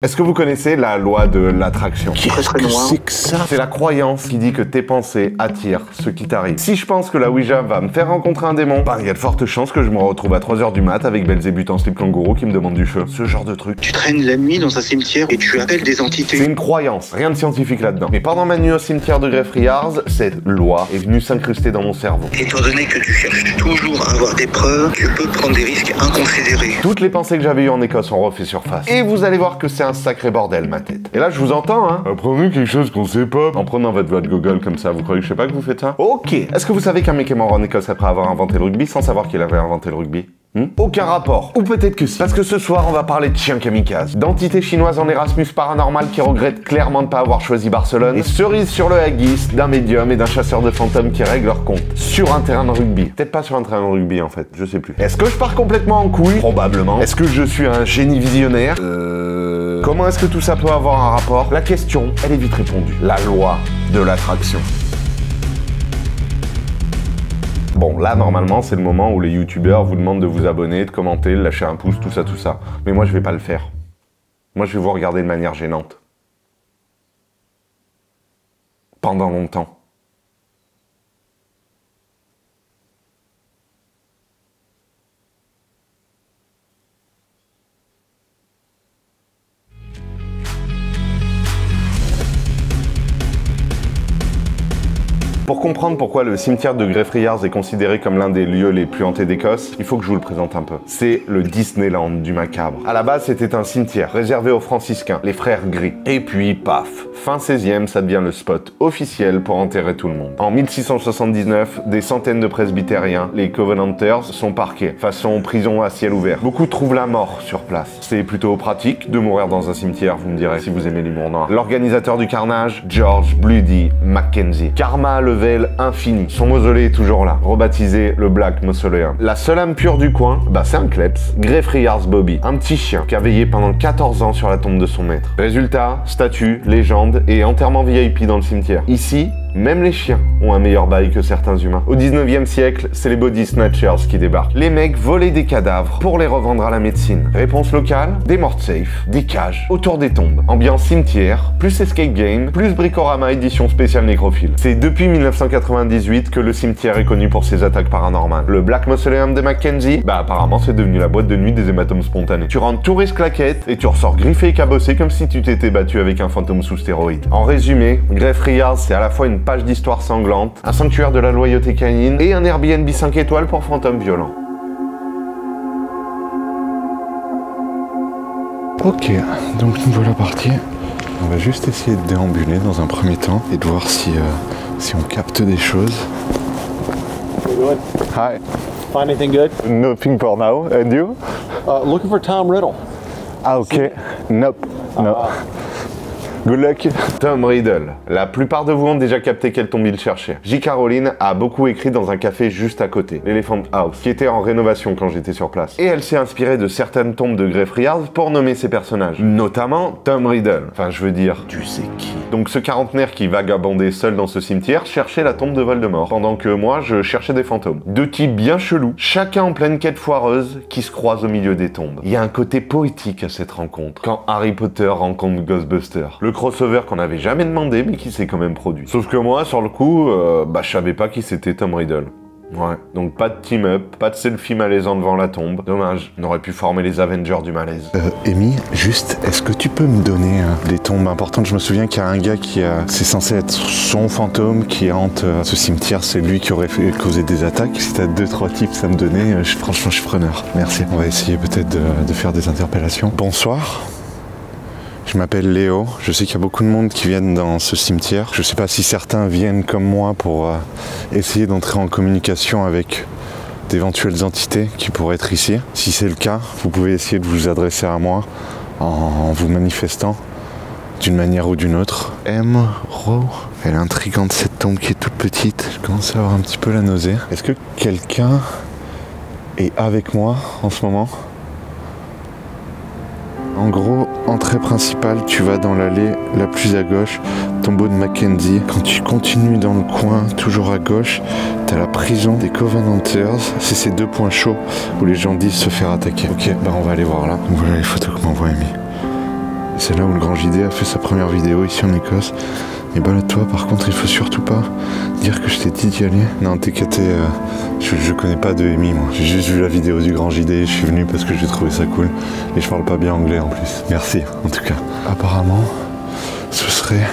Est-ce que vous connaissez la loi de l'attraction? Qu'est-ce que c'est que ça? C'est la croyance qui dit que tes pensées attirent ce qui t'arrive. Si je pense que la Ouija va me faire rencontrer un démon, bah il y a de fortes chances que je me retrouve à 3 h du mat avec Belzébuth en slip kangourou qui me demande du feu. Ce genre de truc. Tu traînes la nuit dans un cimetière et tu appelles des entités. C'est une croyance, rien de scientifique là-dedans. Mais pendant ma nuit au cimetière de Greffriars, cette loi est venue s'incruster dans mon cerveau. Étant donné que tu cherches toujours à avoir des preuves, tu peux prendre des risques inconsidérés. Toutes les pensées que j'avais eues en Écosse ont refait surface. Et vous allez voir que c'est un sacré bordel, ma tête. Et là, je vous entends, hein. Apprenez quelque chose qu'on sait pas. En prenant votre voix de Google comme ça, vous croyez que je sais pas que vous faites ça? Ok. Est-ce que vous savez qu'un mec est mort en Écosse après avoir inventé le rugby sans savoir qu'il avait inventé le rugby? Aucun rapport. Ou peut-être que si. Parce que ce soir, on va parler de chiens kamikazes, d'entités chinoises en Erasmus paranormal qui regrettent clairement de pas avoir choisi Barcelone, et cerise sur le haggis d'un médium et d'un chasseur de fantômes qui règlent leur compte sur un terrain de rugby. Peut-être pas sur un terrain de rugby en fait, je sais plus. Est-ce que je pars complètement en couille? Probablement. Est-ce que je suis un génie visionnaire? Comment est-ce que tout ça peut avoir un rapport? La question, elle est vite répondue. La loi de l'attraction. Bon, là, normalement, c'est le moment où les youtubeurs vous demandent de vous abonner, de commenter, de lâcher un pouce, tout ça, tout ça. Mais moi, je vais pas le faire. Moi, je vais vous regarder de manière gênante. Pendant longtemps. Pour comprendre pourquoi le cimetière de Greffriars est considéré comme l'un des lieux les plus hantés d'Écosse, il faut que je vous le présente un peu. C'est le Disneyland du macabre. À la base, c'était un cimetière réservé aux franciscains, les frères Gris. Et puis, paf, fin 16e, ça devient le spot officiel pour enterrer tout le monde. En 1679, des centaines de presbytériens, les Covenanters, sont parqués, façon prison à ciel ouvert. Beaucoup trouvent la mort sur place. C'est plutôt pratique de mourir dans un cimetière, vous me direz, si vous aimez l'humour noir. L'organisateur du carnage, George Bloody Mackenzie. Karma level infini. Son mausolée est toujours là, rebaptisé le Black Mausoleum. La seule âme pure du coin, bah c'est un kleps, Greffriars Bobby, un petit chien qui a veillé pendant 14 ans sur la tombe de son maître. Résultat, statue, légende et enterrement VIP dans le cimetière. Ici, même les chiens ont un meilleur bail que certains humains. Au 19e siècle, c'est les body snatchers qui débarquent. Les mecs volaient des cadavres pour les revendre à la médecine. Réponse locale, des morts safe, des cages autour des tombes. Ambiance cimetière, plus escape game, plus bricorama édition spéciale nécrophile. C'est depuis 1998 que le cimetière est connu pour ses attaques paranormales. Le Black Mausoleum de Mackenzie, bah apparemment c'est devenu la boîte de nuit des hématomes spontanés. Tu rentres touriste claquette et tu ressors griffé et cabossé comme si tu t'étais battu avec un fantôme sous stéroïdes. En résumé, Greffriars c'est à la fois une page d'histoire sanglante, un sanctuaire de la loyauté canine et un Airbnb 5 étoiles pour fantômes violents. Ok, donc nous voilà partis. On va juste essayer de déambuler dans un premier temps et de voir si on capte des choses. Hi. Find anything good? Nothing for now. And you? Looking for Tom Riddle. Ah ok. Nope. No. Good luck. Tom Riddle. La plupart de vous ont déjà capté quelle tombe il cherchait. J. Caroline a beaucoup écrit dans un café juste à côté, l'Elephant House, qui était en rénovation quand j'étais sur place. Et elle s'est inspirée de certaines tombes de Greffriars pour nommer ses personnages. Notamment Tom Riddle. Enfin, je veux dire, tu sais qui. Donc ce quarantenaire qui vagabondait seul dans ce cimetière cherchait la tombe de Voldemort, pendant que moi, je cherchais des fantômes. Deux types bien chelous, chacun en pleine quête foireuse, qui se croisent au milieu des tombes. Il y a un côté poétique à cette rencontre, quand Harry Potter rencontre Ghostbusters. Le crossover qu'on n'avait jamais demandé mais qui s'est quand même produit. Sauf que moi, sur le coup, je savais pas qui c'était Tom Riddle. Ouais, donc pas de team-up, pas de selfie malaisant devant la tombe. Dommage, on aurait pu former les Avengers du malaise. Amy, juste, est-ce que tu peux me donner des tombes importantes? Je me souviens qu'il y a un gars qui c'est censé être son fantôme qui hante ce cimetière, c'est lui qui aurait causé des attaques. Si t'as 2-3 tips à me donner, franchement je suis preneur. Merci. On va essayer peut-être de faire des interpellations. Bonsoir. Je m'appelle Léo, je sais qu'il y a beaucoup de monde qui viennent dans ce cimetière. Je sais pas si certains viennent comme moi pour essayer d'entrer en communication avec d'éventuelles entités qui pourraient être ici. Si c'est le cas, vous pouvez essayer de vous adresser à moi en vous manifestant d'une manière ou d'une autre. Ro, elle est intrigante cette tombe qui est toute petite. Je commence à avoir un petit peu la nausée. Est-ce que quelqu'un est avec moi en ce moment ? En gros, entrée principale, tu vas dans l'allée la plus à gauche, tombeau de Mackenzie. Quand tu continues dans le coin, toujours à gauche, t'as la prison des Covenanters. C'est ces 2 points chauds où les gens disent se faire attaquer. Ok, bah on va aller voir là. Voilà les photos que m'envoie Amy. C'est là où le Grand JD a fait sa première vidéo ici en Écosse. Et balade-toi, par contre, il faut surtout pas dire que je t'ai dit d'y aller. Non, t'es caté, je connais pas de Amy, moi. J'ai juste vu la vidéo du Grand JD, je suis venu parce que j'ai trouvé ça cool. Et je parle pas bien anglais en plus. Merci, en tout cas. Apparemment, ce serait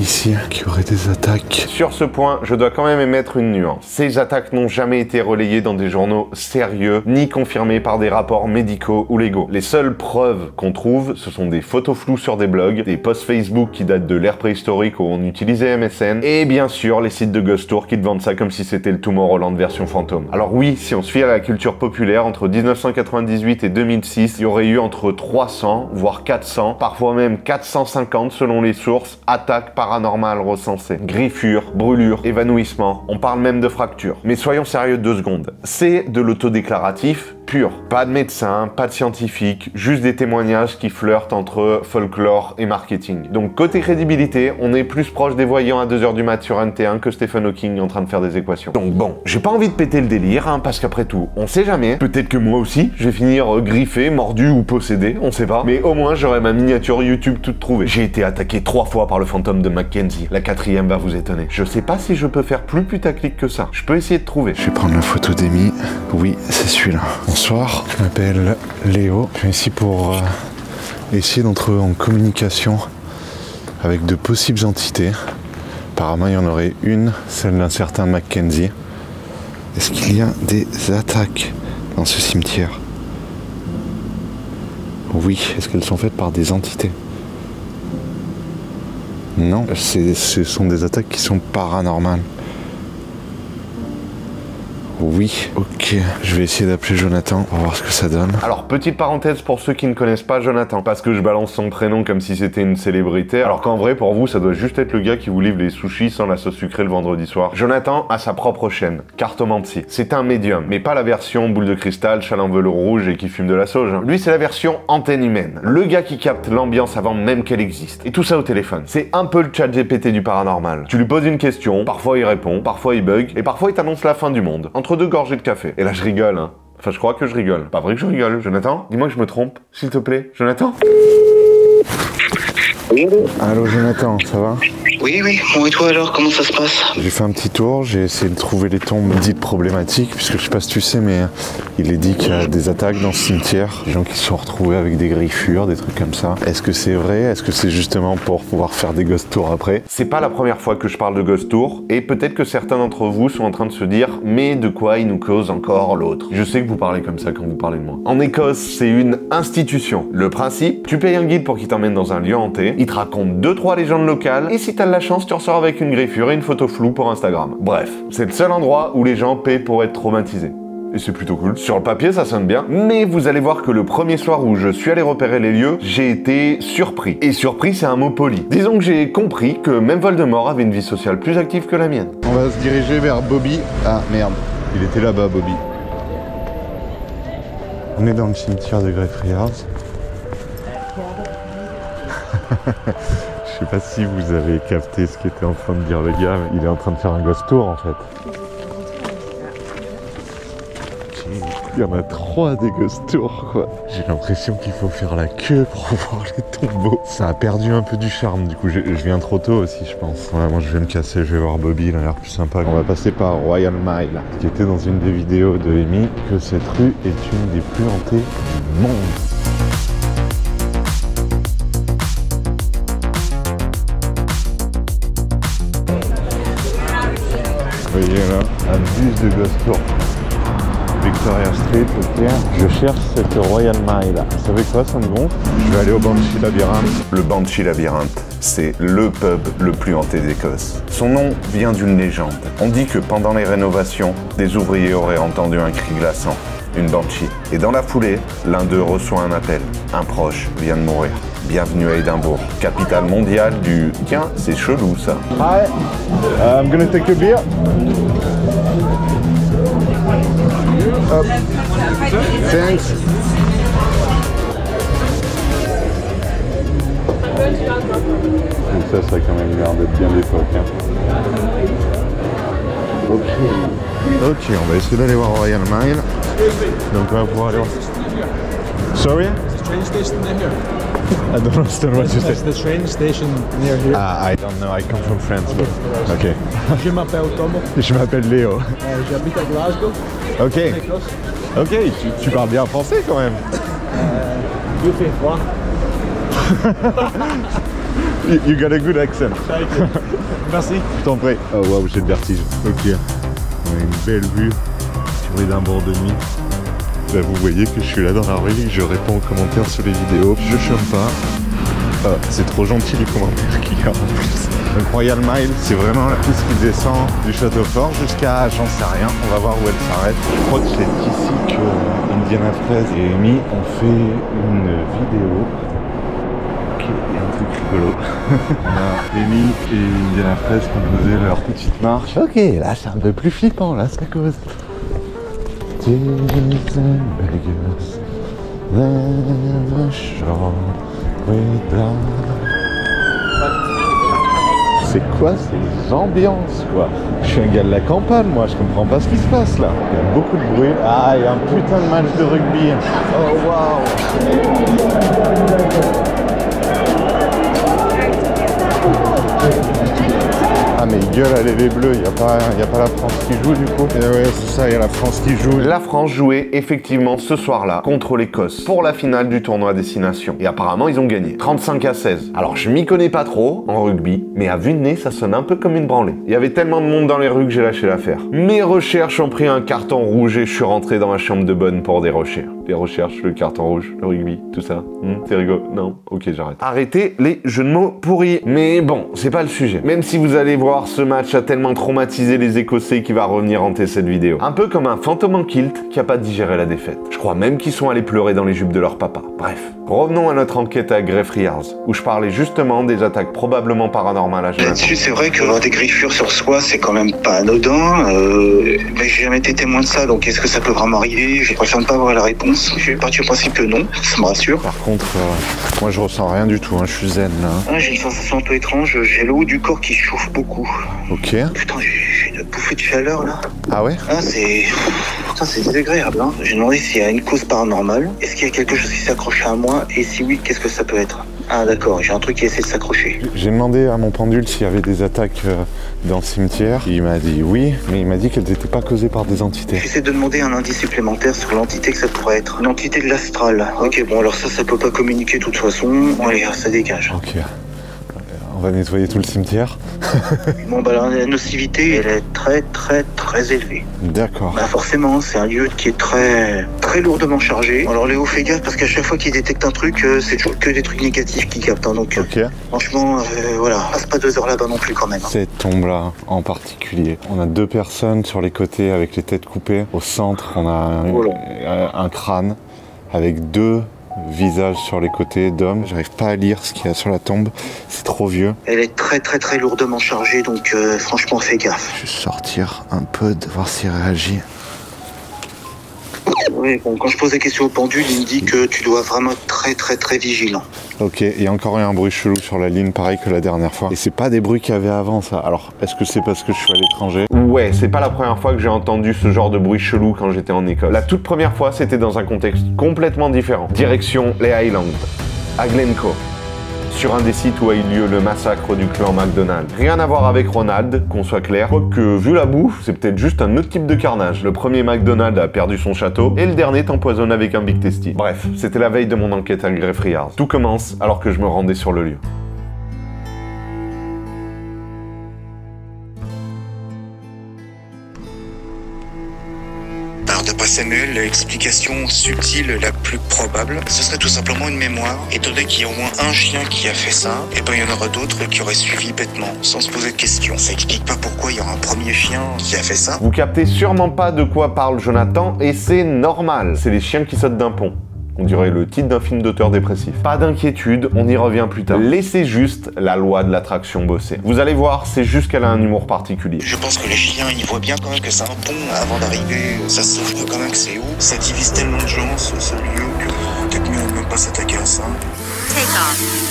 ici qu'il y aurait des attaques. Sur ce point, je dois quand même émettre une nuance. Ces attaques n'ont jamais été relayées dans des journaux sérieux, ni confirmées par des rapports médicaux ou légaux. Les seules preuves qu'on trouve, ce sont des photos floues sur des blogs, des posts Facebook qui datent de l'ère préhistorique où on utilisait MSN, et bien sûr les sites de Ghost Tour qui te vendent ça comme si c'était le Tomorrowland version fantôme. Alors oui, si on se fie à la culture populaire, entre 1998 et 2006, il y aurait eu entre 300, voire 400, parfois même 450 selon les sources, attaques paranormales recensées. Griffures, brûlures, évanouissements, on parle même de fractures. Mais soyons sérieux 2 secondes. C'est de l'autodéclaratif pur. Pas de médecin, pas de scientifique, juste des témoignages qui flirtent entre folklore et marketing. Donc côté crédibilité, on est plus proche des voyants à 2h du mat sur NT1 que Stephen Hawking en train de faire des équations. Donc bon, j'ai pas envie de péter le délire, hein, parce qu'après tout, on sait jamais. Peut-être que moi aussi, je vais finir griffé, mordu ou possédé, on sait pas. Mais au moins, j'aurai ma miniature YouTube toute trouvée. J'ai été attaqué 3 fois par le fantôme de Mackenzie. La 4e va vous étonner. Je sais pas si je peux faire plus putaclic que ça. Je peux essayer de trouver. Je vais prendre la photo d'Amy. Oui, c'est celui-là. Bonsoir, je m'appelle Léo. Je suis ici pour essayer d'entrer en communication avec de possibles entités. Apparemment, il y en aurait une, celle d'un certain Mackenzie. Est-ce qu'il y a des attaques dans ce cimetière? Oui. Est-ce qu'elles sont faites par des entités? Non, ce sont des attaques qui sont paranormales. Oui, ok. Je vais essayer d'appeler Jonathan pour voir ce que ça donne. Alors, petite parenthèse pour ceux qui ne connaissent pas Jonathan, parce que je balance son prénom comme si c'était une célébrité, alors qu'en vrai, pour vous, ça doit juste être le gars qui vous livre les sushis sans la sauce sucrée le vendredi soir. Jonathan a sa propre chaîne, Cartomancy. C'est un médium, mais pas la version boule de cristal, châle en velours rouge et qui fume de la sauge. Hein. Lui, c'est la version antenne humaine. Le gars qui capte l'ambiance avant même qu'elle existe. Et tout ça au téléphone. C'est un peu le chat GPT du paranormal. Tu lui poses une question, parfois il répond, parfois il bug, et parfois il t'annonce la fin du monde. Entre 2 gorgées de café. Et là, je rigole, hein. Enfin, je crois que je rigole. Pas vrai que je rigole. Jonathan, dis-moi que je me trompe, s'il te plaît. Jonathan? Allô, Jonathan, ça va? Oui, bon et toi alors, comment ça se passe? J'ai fait un petit tour, j'ai essayé de trouver les tombes dites problématiques, puisque je sais pas si tu sais, mais il est dit qu'il y a des attaques dans ce cimetière, des gens qui se sont retrouvés avec des griffures, des trucs comme ça. Est-ce que c'est vrai? Est-ce que c'est justement pour pouvoir faire des ghost tours après? C'est pas la première fois que je parle de ghost tour, et peut-être que certains d'entre vous sont en train de se dire « Mais de quoi il nous cause encore l'autre ?» Je sais que vous parlez comme ça quand vous parlez de moi. En Écosse, c'est une institution. Le principe, tu payes un guide pour qu'il t'emmène dans un lieu hanté, il te raconte 2-3 légendes locales, et si t'as de la chance, tu ressors avec une griffure et une photo floue pour Instagram. Bref, c'est le seul endroit où les gens paient pour être traumatisés. Et c'est plutôt cool. Sur le papier, ça sonne bien, mais vous allez voir que le premier soir où je suis allé repérer les lieux, j'ai été surpris. Et surpris, c'est un mot poli. Disons que j'ai compris que même Voldemort avait une vie sociale plus active que la mienne. On va se diriger vers Bobby. Ah merde, il était là-bas, Bobby. On est dans le cimetière de Greyfriars. Je sais pas si vous avez capté ce qu'était en train de dire le gars, mais il est en train de faire un ghost tour en fait. Il y en a 3 des ghost tours quoi. J'ai l'impression qu'il faut faire la queue pour voir les tombeaux. Ça a perdu un peu du charme du coup, je viens trop tôt aussi je pense. Ouais, moi je vais me casser, je vais voir Bobby, il a l'air plus sympa. On va passer par Royal Mile, qui était dans une des vidéos de Amy, que cette rue est une des plus hantées du monde. Vous voyez là, un bus de ghost tour. Victoria Street, ok. Je cherche cette Royal Mile. Vous savez quoi, ça me gonfle? Je vais aller au Banshee Labyrinthe. Le Banshee Labyrinthe, c'est le pub le plus hanté d'Écosse. Son nom vient d'une légende. On dit que pendant les rénovations, des ouvriers auraient entendu un cri glaçant, une Banshee. Et dans la foulée, l'un d'eux reçoit un appel. Un proche vient de mourir. Bienvenue à Édimbourg, capitale mondiale du... Tiens, c'est chelou ça. Hi, I'm gonna take a beer. Thanks. Ça a quand même l'air d'être bien d'époque. Hein. Ok, on va essayer d'aller voir Royal Mile. Donc on va pouvoir aller voir... Sorry? Train station there. I don't understand what you It's said. the train station near here. I don't know, I come from France. But... Ok. Je m'appelle Tomo. Je m'appelle Léo. J'habite à Glasgow. Ok. Écosse. Ok, tu parles bien français quand même. Il fait froid. You got a good accent. Merci. Je t'en prie. Oh waouh, j'ai le vertige. Ok. On a une belle vue sur les bords de nuit. Là, vous voyez que je suis là dans la rue et que je réponds aux commentaires sur les vidéos. Je chôme pas. Ah, c'est trop gentil les commentaires qu'il y a en plus. Donc Royal Mile, c'est vraiment la piste qui descend du château fort jusqu'à j'en sais rien. On va voir où elle s'arrête. Je crois que c'est ici que Indiana Fraise et Amy ont fait une vidéo. Ok, il y a un truc rigolo. On a Amy et Indiana Fraise qui ont posé leur petite marche. Ok, là c'est un peu plus flippant, là ça cause. C'est quoi ces ambiances quoi? Je suis un gars de la campagne moi, je comprends pas ce qui se passe là. Il y a beaucoup de bruit. Ah, il y a un putain de match de rugby. Oh waouh. Ah mais il gueule, allez les bleus, il n'y a pas la France qui joue du coup. Et ouais c'est ça, il y a la France qui joue. La France jouait effectivement ce soir-là contre l'Écosse pour la finale du tournoi Destination. Et apparemment ils ont gagné 35-16. Alors je m'y connais pas trop en rugby, mais à vue de nez ça sonne un peu comme une branlée. Il y avait tellement de monde dans les rues que j'ai lâché l'affaire. Mes recherches ont pris un carton rouge et je suis rentré dans ma chambre de bonne pour des recherches. Les recherches, le carton rouge, le rugby, tout ça. C'est rigolo. Non, ok j'arrête. Arrêtez les jeux de mots pourris. Mais bon, c'est pas le sujet. Même si vous allez voir, ce match a tellement traumatisé les Écossais qu'il va revenir hanter cette vidéo. Un peu comme un fantôme en kilt qui a pas digéré la défaite. Je crois même qu'ils sont allés pleurer dans les jupes de leur papa. Bref, revenons à notre enquête à Grefry Yards, où je parlais justement des attaques probablement paranormales à Jonathan. Là-dessus, c'est vrai qu'avoir des griffures sur soi, c'est quand même pas anodin. Mais j'ai jamais été témoin de ça, donc est-ce que ça peut vraiment arriver? Je préfère ne pas avoir la réponse. Je vais partir du principe que non, ça me rassure. Par contre, moi je ressens rien du tout, hein. Je suis zen là. Ah, j'ai une sensation un peu étrange, j'ai le haut du corps qui chauffe beaucoup. Ok. Putain, j'ai une bouffée de chaleur là. Ah ouais? Ah, c'est désagréable, hein. J'ai demandé s'il y a une cause paranormale. Est-ce qu'il y a quelque chose qui s'accroche à moi? Et si oui, qu'est-ce que ça peut être? Ah d'accord, j'ai un truc qui essaie de s'accrocher. J'ai demandé à mon pendule s'il y avait des attaques dans le cimetière. Il m'a dit oui, mais il m'a dit qu'elles n'étaient pas causées par des entités. J'essaie de demander un indice supplémentaire sur l'entité que ça pourrait être. Une entité de l'astral. Ok, bon alors ça peut pas communiquer de toute façon. Bon, allez, ça dégage. Ok. On va nettoyer tout le cimetière. Bon bah la nocivité, elle est très élevée. D'accord. Bah forcément, c'est un lieu qui est très lourdement chargé. Alors Léo, fais gaffe parce qu'à chaque fois qu'il détecte un truc, c'est toujours que des trucs négatifs qu'il capte. Hein, donc Ok. franchement, voilà, passe pas 2 heures là-bas non plus quand même. Hein. Cette tombe-là en particulier. On a 2 personnes sur les côtés avec les têtes coupées. Au centre, on a un crâne avec 2 visages sur les côtés d'hommes. J'arrive pas à lire ce qu'il y a sur la tombe. C'est trop vieux. Elle est très lourdement chargée, donc franchement, fais gaffe. Je vais sortir un peu, de voir s'il réagit. Oui, bon, quand je pose des questions au pendule, il me dit que tu dois vraiment être très vigilant. Ok, il y a encore eu un bruit chelou sur la ligne, pareil que la dernière fois. Et c'est pas des bruits qu'il y avait avant, ça. Alors, est-ce que c'est parce que je suis à l'étranger? Ouais, c'est pas la première fois que j'ai entendu ce genre de bruit chelou quand j'étais en Écosse. La toute première fois, c'était dans un contexte complètement différent. Direction les Highlands, à Glencoe, sur un des sites où a eu lieu le massacre du clan MacDonald. Rien à voir avec Ronald, qu'on soit clair, quoique vu la bouffe, c'est peut-être juste un autre type de carnage. Le premier MacDonald a perdu son château, et le dernier est empoisonné avec un Big Tasty. Bref, c'était la veille de mon enquête à Grefry Yards. Tout commence alors que je me rendais sur le lieu. Alors d'après Samuel, l'explication subtile la plus probable, ce serait tout simplement une mémoire. Étant donné qu'il y a au moins un chien qui a fait ça, et ben il y en aura d'autres qui auraient suivi bêtement, sans se poser de questions. Ça explique pas pourquoi il y aura un premier chien qui a fait ça. Vous captez sûrement pas de quoi parle Jonathan, et c'est normal. C'est les chiens qui sautent d'un pont. On dirait le titre d'un film d'auteur dépressif. Pas d'inquiétude, on y revient plus tard. Laissez juste la loi de l'attraction bosser. Vous allez voir, c'est juste qu'elle a un humour particulier. Je pense que les chiens, ils voient bien quand même que c'est un pont avant d'arriver. Ça se voit quand même que c'est haut. Ça divise tellement de gens, ce lieu, que peut-être mieux même pas s'attaquer à ça. Take off.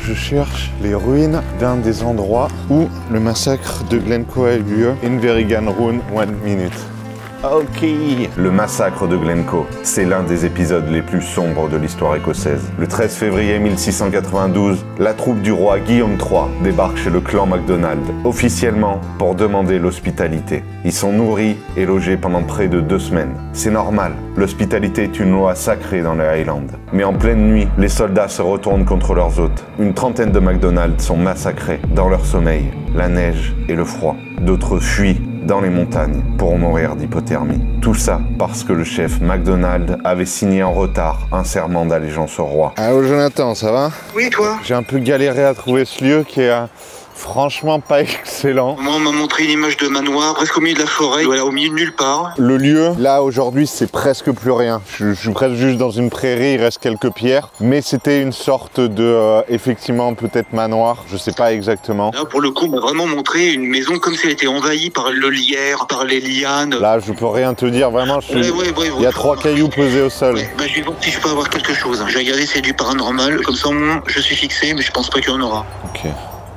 Je cherche les ruines d'un des endroits où le massacre de Glencoe a eu lieu. Inverrigan Ruin, 1 minute. Ok. Le massacre de Glencoe, c'est l'un des épisodes les plus sombres de l'histoire écossaise. Le 13 février 1692, la troupe du roi Guillaume III débarque chez le clan MacDonald, officiellement pour demander l'hospitalité. Ils sont nourris et logés pendant près de 2 semaines. C'est normal, l'hospitalité est une loi sacrée dans les Highlands. Mais en pleine nuit, les soldats se retournent contre leurs hôtes. Une trentaine de MacDonald sont massacrés dans leur sommeil, la neige et le froid. D'autres fuient dans les montagnes pour mourir d'hypothermie. Tout ça parce que le chef MacDonald avait signé en retard un serment d'allégeance au roi. Allô Jonathan, ça va? Oui, toi? J'ai un peu galéré à trouver ce lieu qui est franchement pas excellent. Moi, on m'a montré une image de manoir, presque au milieu de la forêt, voilà, au milieu de nulle part. Le lieu, là aujourd'hui, c'est presque plus rien. Je suis presque juste dans une prairie, il reste quelques pierres. Mais c'était une sorte de, effectivement, peut-être manoir, je sais pas exactement. Là, pour le coup, on m'a vraiment montré une maison comme si elle était envahie par le lierre, par les lianes. Là, je peux rien te dire, vraiment. Il y a 3 cailloux posés au sol. Ouais, bah, je vais voir si je peux avoir quelque chose. Je vais regarder si c'est du paranormal. Comme ça, au moins, je suis fixé, mais je pense pas qu'il y en aura. Ok.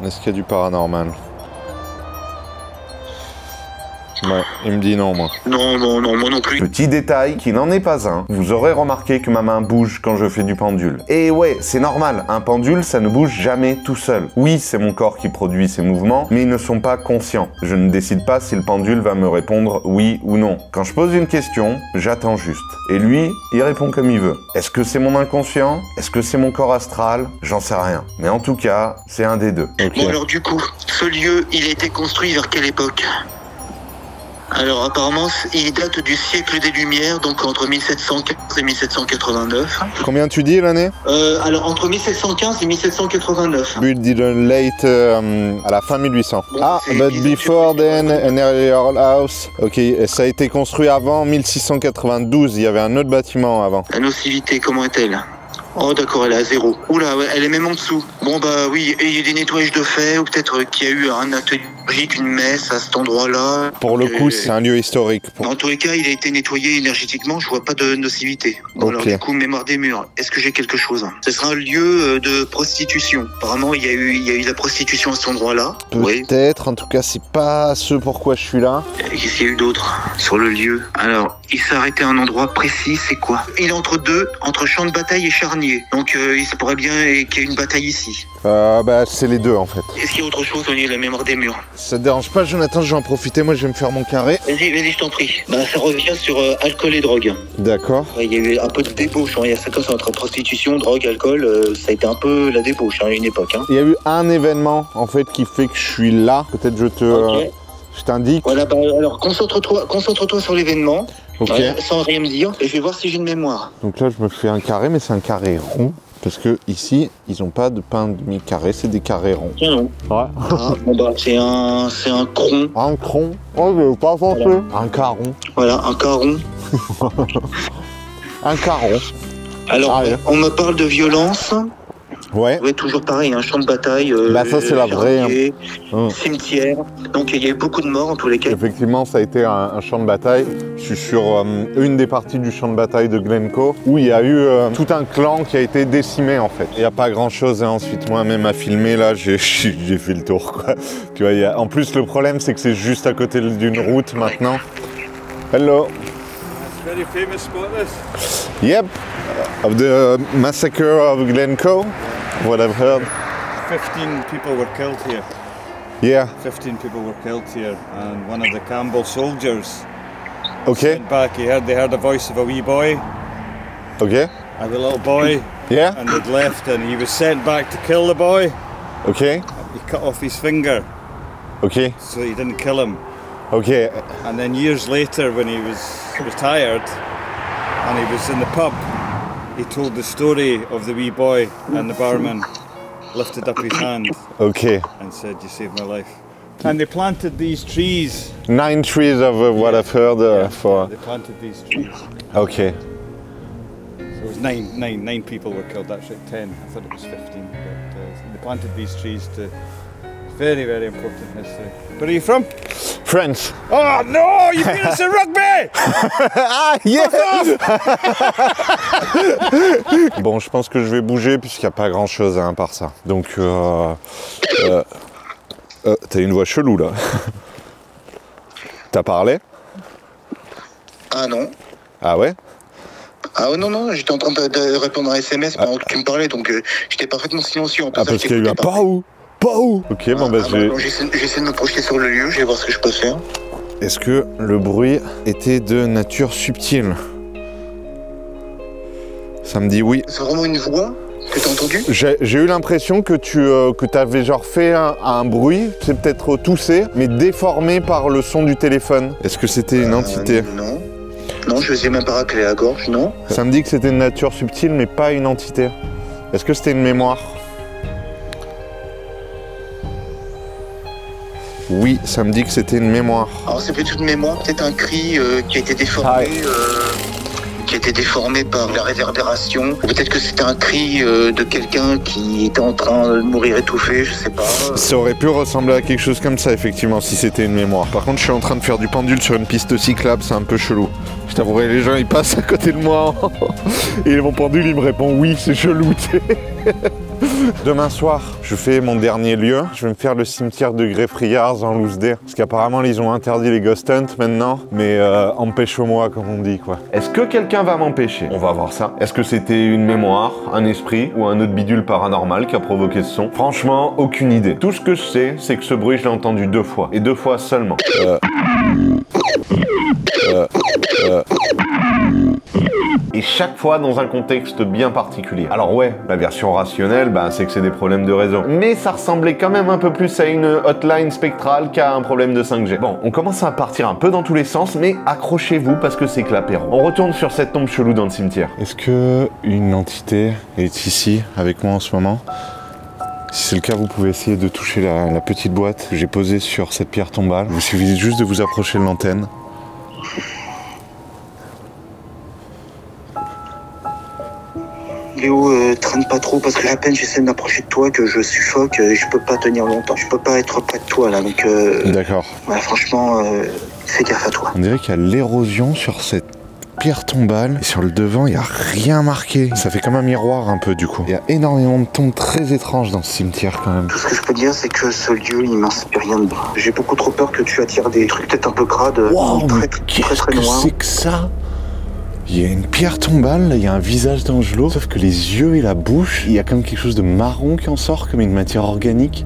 Est-ce qu'il y a du paranormal? Ouais, il me dit non, moi. Non, moi non plus. Petit détail qui n'en est pas un, vous aurez remarqué que ma main bouge quand je fais du pendule. Et ouais, c'est normal, un pendule ça ne bouge jamais tout seul. Oui, c'est mon corps qui produit ces mouvements, mais ils ne sont pas conscients. Je ne décide pas si le pendule va me répondre oui ou non. Quand je pose une question, j'attends juste. Et lui, il répond comme il veut. Est-ce que c'est mon inconscient? Est-ce que c'est mon corps astral? J'en sais rien. Mais en tout cas, c'est un des deux. Ok. Bon, alors du coup, ce lieu, il a été construit vers quelle époque? Alors apparemment, il date du siècle des Lumières, donc entre 1715 et 1789. Combien tu dis l'année? Alors entre 1715 et 1789. Built late à la fin 1800. Bon, Ah, c'est but bizarre. before then, an earlier house. Ok, et ça a été construit avant 1692. Il y avait un autre bâtiment avant. La nocivité, comment est-elle? Oh d'accord, elle est à 0. Oula, ouais, elle est même en dessous. Bon bah oui, et il y a des nettoyages de fait, ou peut-être qu'il y a eu un atelier, une messe à cet endroit-là. Pour le coup, c'est un lieu historique. En tous les cas, il a été nettoyé énergétiquement, je vois pas de nocivité. Bon, alors Ok. du coup, mémoire des murs, est-ce que j'ai quelque chose? Ce sera un lieu de prostitution. Apparemment, il y a eu la prostitution à cet endroit-là. Oui. Peut-être, en tout cas, c'est pas ce pourquoi je suis là. Qu'est-ce qu'il y a eu d'autre sur le lieu? Alors, il s'est arrêté à un endroit précis, c'est quoi? Il est entre champ de bataille et charnier. Donc, il se pourrait bien qu'il y ait une bataille ici. Bah, c'est les deux en fait. Est-ce qu'il y a autre chose au niveau de la mémoire des murs? Ça te dérange pas, Jonathan? Je vais en profiter. Moi, je vais me faire mon carré. Vas-y, je t'en prie. Bah, ça revient sur alcool et drogue. D'accord. Ouais, il y a eu un peu de débauche, hein. Il y a ça comme ça entre prostitution, drogue, alcool, ça a été un peu la débauche à une époque. Hein. Il y a eu un événement en fait qui fait que je suis là. Peut-être Ok. je t'indique. Voilà, bah, alors concentre-toi sur l'événement, Ok. sans rien me dire, et je vais voir si j'ai une mémoire. Donc là, je me fais un carré, mais c'est un carré rond. Parce que ici, ils ont pas de pain demi-carré, c'est des carrés ronds. Tiens non. Ouais. Ah, bon bah c'est un cron. Un cron. Oh, je pas pensé. Voilà. Un caron. Voilà, un caron. Un caron. Alors, Ah, ouais. on me parle de violence. Ouais. Ouais, toujours pareil, un champ de bataille. Bah, ça, c'est la vraie, charnier, Hum. cimetière. Donc il y a eu beaucoup de morts en tous les cas. Effectivement, ça a été un champ de bataille. Je suis sur une des parties du champ de bataille de Glencoe où il y a eu tout un clan qui a été décimé en fait. Il n'y a pas grand chose ensuite moi-même à filmer là, j'ai fait le tour quoi. Tu vois, en plus le problème c'est que c'est juste à côté d'une route maintenant. Hello. Very famous spot, this. Yep. Of the massacre of Glencoe, what I've heard. 15 people were killed here. Yeah. 15 people were killed here, and one of the Campbell soldiers Okay. went back. They heard the voice of a wee boy, Okay. and the little boy, Yeah. and they'd left, and he was sent back to kill the boy. Okay. He cut off his finger, Okay. so he didn't kill him. Okay. And then years later, when he was retired, and he was in the pub, he told the story of the wee boy, and the barman lifted up his hand Okay. and said, "You saved my life." And they planted these trees. 9 trees of what I've heard for. They planted these trees. Okay. So it was nine people were killed. Actually, 10. I thought it was 15. But they planted these trees to very, very important history. Where are you from? France. Oh no, you beat us in rugby! Ah, yes. Bon, je pense que je vais bouger puisqu'il n'y a pas grand chose à part ça. Donc, t'as une voix chelou là. T'as parlé? Ah non. Ah ouais? Ah non, non, j'étais en train de répondre à un SMS pendant que tu me parlais, donc j'étais parfaitement silencieux. En Ah, parce qu'il y a eu un pas où? Pas où? Ok, bon bah j'essaie de me projeter sur le lieu, je vais voir ce que je peux faire. Est-ce que le bruit était de nature subtile? Ça me dit oui. C'est vraiment une voix que t'as entendue? J'ai eu l'impression que t'avais genre fait un bruit, c'est peut-être toussé, mais déformé par le son du téléphone. Est-ce que c'était une entité? Non. Non, je faisais même pas racler la gorge, non. Ça me dit que c'était une nature subtile, mais pas une entité. Est-ce que c'était une mémoire? Oui, ça me dit que c'était une mémoire. Alors c'est peut-être une mémoire, peut-être un cri qui a été déformé, par la réverbération. Ou peut-être que c'était un cri de quelqu'un qui était en train de mourir étouffé, je sais pas. Ça aurait pu ressembler à quelque chose comme ça, effectivement, si c'était une mémoire. Par contre, je suis en train de faire du pendule sur une piste cyclable, c'est un peu chelou. Je t'avouerai, les gens, ils passent à côté de moi. Et mon pendule, il me répond oui, c'est chelou, tu sais. Demain soir, je fais mon dernier lieu. Je vais me faire le cimetière de Greyfriars en loose day. Parce qu'apparemment, ils ont interdit les ghost hunts maintenant. Mais empêche-moi, comme on dit, quoi. Est-ce que quelqu'un va m'empêcher? On va voir ça. Est-ce que c'était une mémoire, un esprit ou un autre bidule paranormal qui a provoqué ce son? Franchement, aucune idée. Tout ce que je sais, c'est que ce bruit, je l'ai entendu 2 fois. Et 2 fois seulement. Et chaque fois dans un contexte bien particulier. Alors ouais, la version rationnelle, c'est que c'est des problèmes de réseau. Mais ça ressemblait quand même un peu plus à une hotline spectrale qu'à un problème de 5G. Bon, on commence à partir un peu dans tous les sens, mais accrochez-vous parce que c'est que l'apéro. On retourne sur cette tombe chelou dans le cimetière. Est-ce que une entité est ici avec moi en ce moment? Si c'est le cas, vous pouvez essayer de toucher la petite boîte que j'ai posée sur cette pierre tombale. Il suffit juste de vous approcher de l'antenne. Léo, traîne pas trop parce que à peine j'essaie de m'approcher de toi que je suffoque, je peux pas tenir longtemps. Je peux pas être près de toi là, donc D'accord. Voilà, franchement, fais gaffe à toi. On dirait qu'il y a l'érosion sur cette pierre tombale et sur le devant, il n'y a rien marqué. Ça fait comme un miroir un peu du coup. Il y a énormément de tombes très étranges dans ce cimetière quand même. Tout ce que je peux dire, c'est que ce lieu, il m'inspire rien de bon. J'ai beaucoup trop peur que tu attires des trucs peut-être un peu crades, Wow, mais très qu'est-ce que noirs. c'est que ça? Il y a une pierre tombale, il y a un visage d'Angelo, sauf que les yeux et la bouche, il y a comme quelque chose de marron qui en sort, comme une matière organique.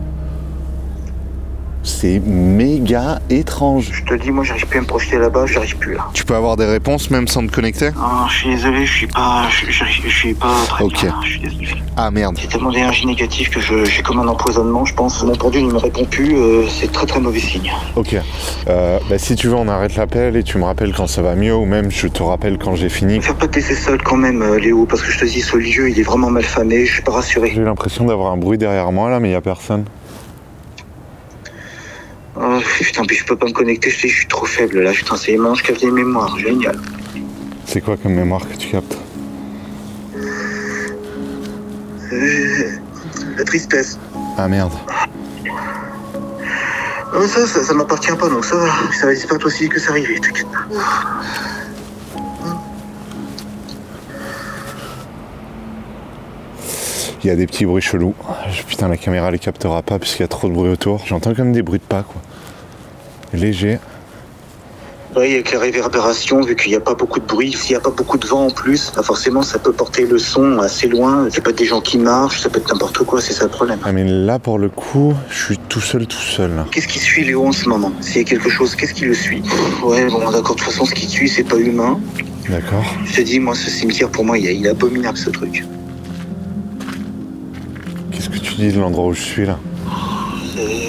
C'est méga étrange. Je te dis, moi, j'arrive plus à me projeter là-bas, j'arrive plus là. Tu peux avoir des réponses même sans te connecter? Ah, je suis désolé, je suis pas très Ok. bien, je suis désolé. Ah merde. J'ai tellement d'énergie négative que j'ai comme un empoisonnement, je pense. Mon pendule ne me répond plus, c'est très mauvais signe. Ok. Si tu veux, on arrête l'appel et tu me rappelles quand ça va mieux, ou même je te rappelle quand j'ai fini. Faire pas te laisser seul quand même, Léo, parce que je te dis, ce lieu, il est vraiment mal famé, je suis pas rassuré. J'ai eu l'impression d'avoir un bruit derrière moi là, mais il y a personne. Oh, putain, puis je peux pas me connecter, je suis trop faible là, putain, c'est immense, je capte des mémoires, génial. C'est quoi comme mémoire que tu captes? La tristesse. Ah merde. Non, mais ça m'appartient pas, donc ça va disparaître aussi que ça arrive, t'inquiète pas. Il y a des petits bruits chelous. Putain, la caméra les captera pas puisqu'il y a trop de bruit autour. J'entends comme des bruits de pas, quoi. Léger. Oui, avec la réverbération, vu qu'il n'y a pas beaucoup de bruit, s'il n'y a pas beaucoup de vent en plus, forcément ça peut porter le son assez loin. Ça peut être des gens qui marchent, ça peut être n'importe quoi, c'est ça le problème. Ah mais là, pour le coup, je suis tout seul là. Qu'est-ce qui suit Léo en ce moment? S'il y a quelque chose, qu'est-ce qui le suit? Ouais, bon, d'accord, de toute façon, ce qui suit, c'est pas humain. D'accord. Je te dis, moi, ce cimetière, pour moi, il est abominable, ce truc. Qu'est-ce que tu dis de l'endroit où je suis là?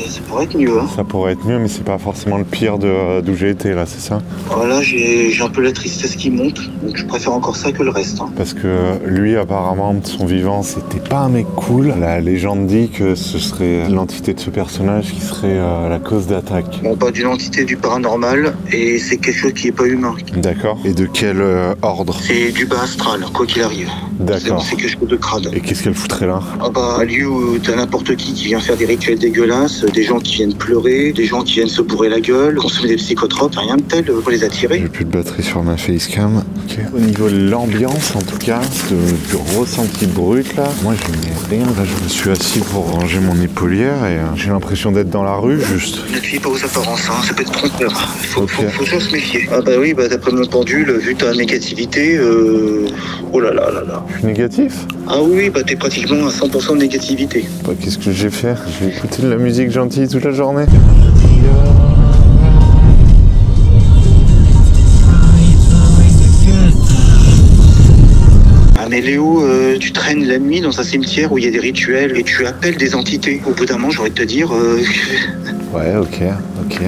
Ça pourrait être mieux, hein. Ça pourrait être mieux, mais c'est pas forcément le pire d'où j'ai été là, c'est ça? Voilà, j'ai un peu la tristesse qui monte, donc je préfère encore ça que le reste. Hein. Parce que lui, apparemment, de son vivant, c'était pas un mec cool. La légende dit que ce serait l'entité de ce personnage qui serait la cause d'attaque. Bon, pas d'une entité du paranormal, et c'est quelque chose qui est pas humain. D'accord. Et de quel ordre? C'est du bas astral, quoi qu'il arrive. D'accord. C'est quelque chose de crade. Et qu'est-ce qu'elle foutrait là? Ah bah, un lieu où t'as n'importe qui vient faire des rituels dégueulasses, des des gens qui viennent pleurer, des gens qui viennent se bourrer la gueule, consommer des psychotropes, rien de tel pour les attirer. J'ai plus de batterie sur ma facecam. Ok. Au niveau de l'ambiance, en tout cas, du ressenti brut là, moi je n'ai rien. Là, je me suis assis pour ranger mon épaulière et j'ai l'impression d'être dans la rue juste. Ne te fie pas aux apparences, hein, ça peut être trompeur. Faut toujours se méfier. Ah bah oui, d'après mon pendule, vu ta négativité, oh là là là là. Je suis négatif? Ah oui, t'es pratiquement à 100% de négativité. Bah, qu'est-ce que j'ai fait? J'ai écouté de la musique gentille toute la journée. Ah mais Léo, tu traînes la nuit dans un cimetière où il y a des rituels et tu appelles des entités. Au bout d'un moment, j'aurais de te dire... Ouais, ok.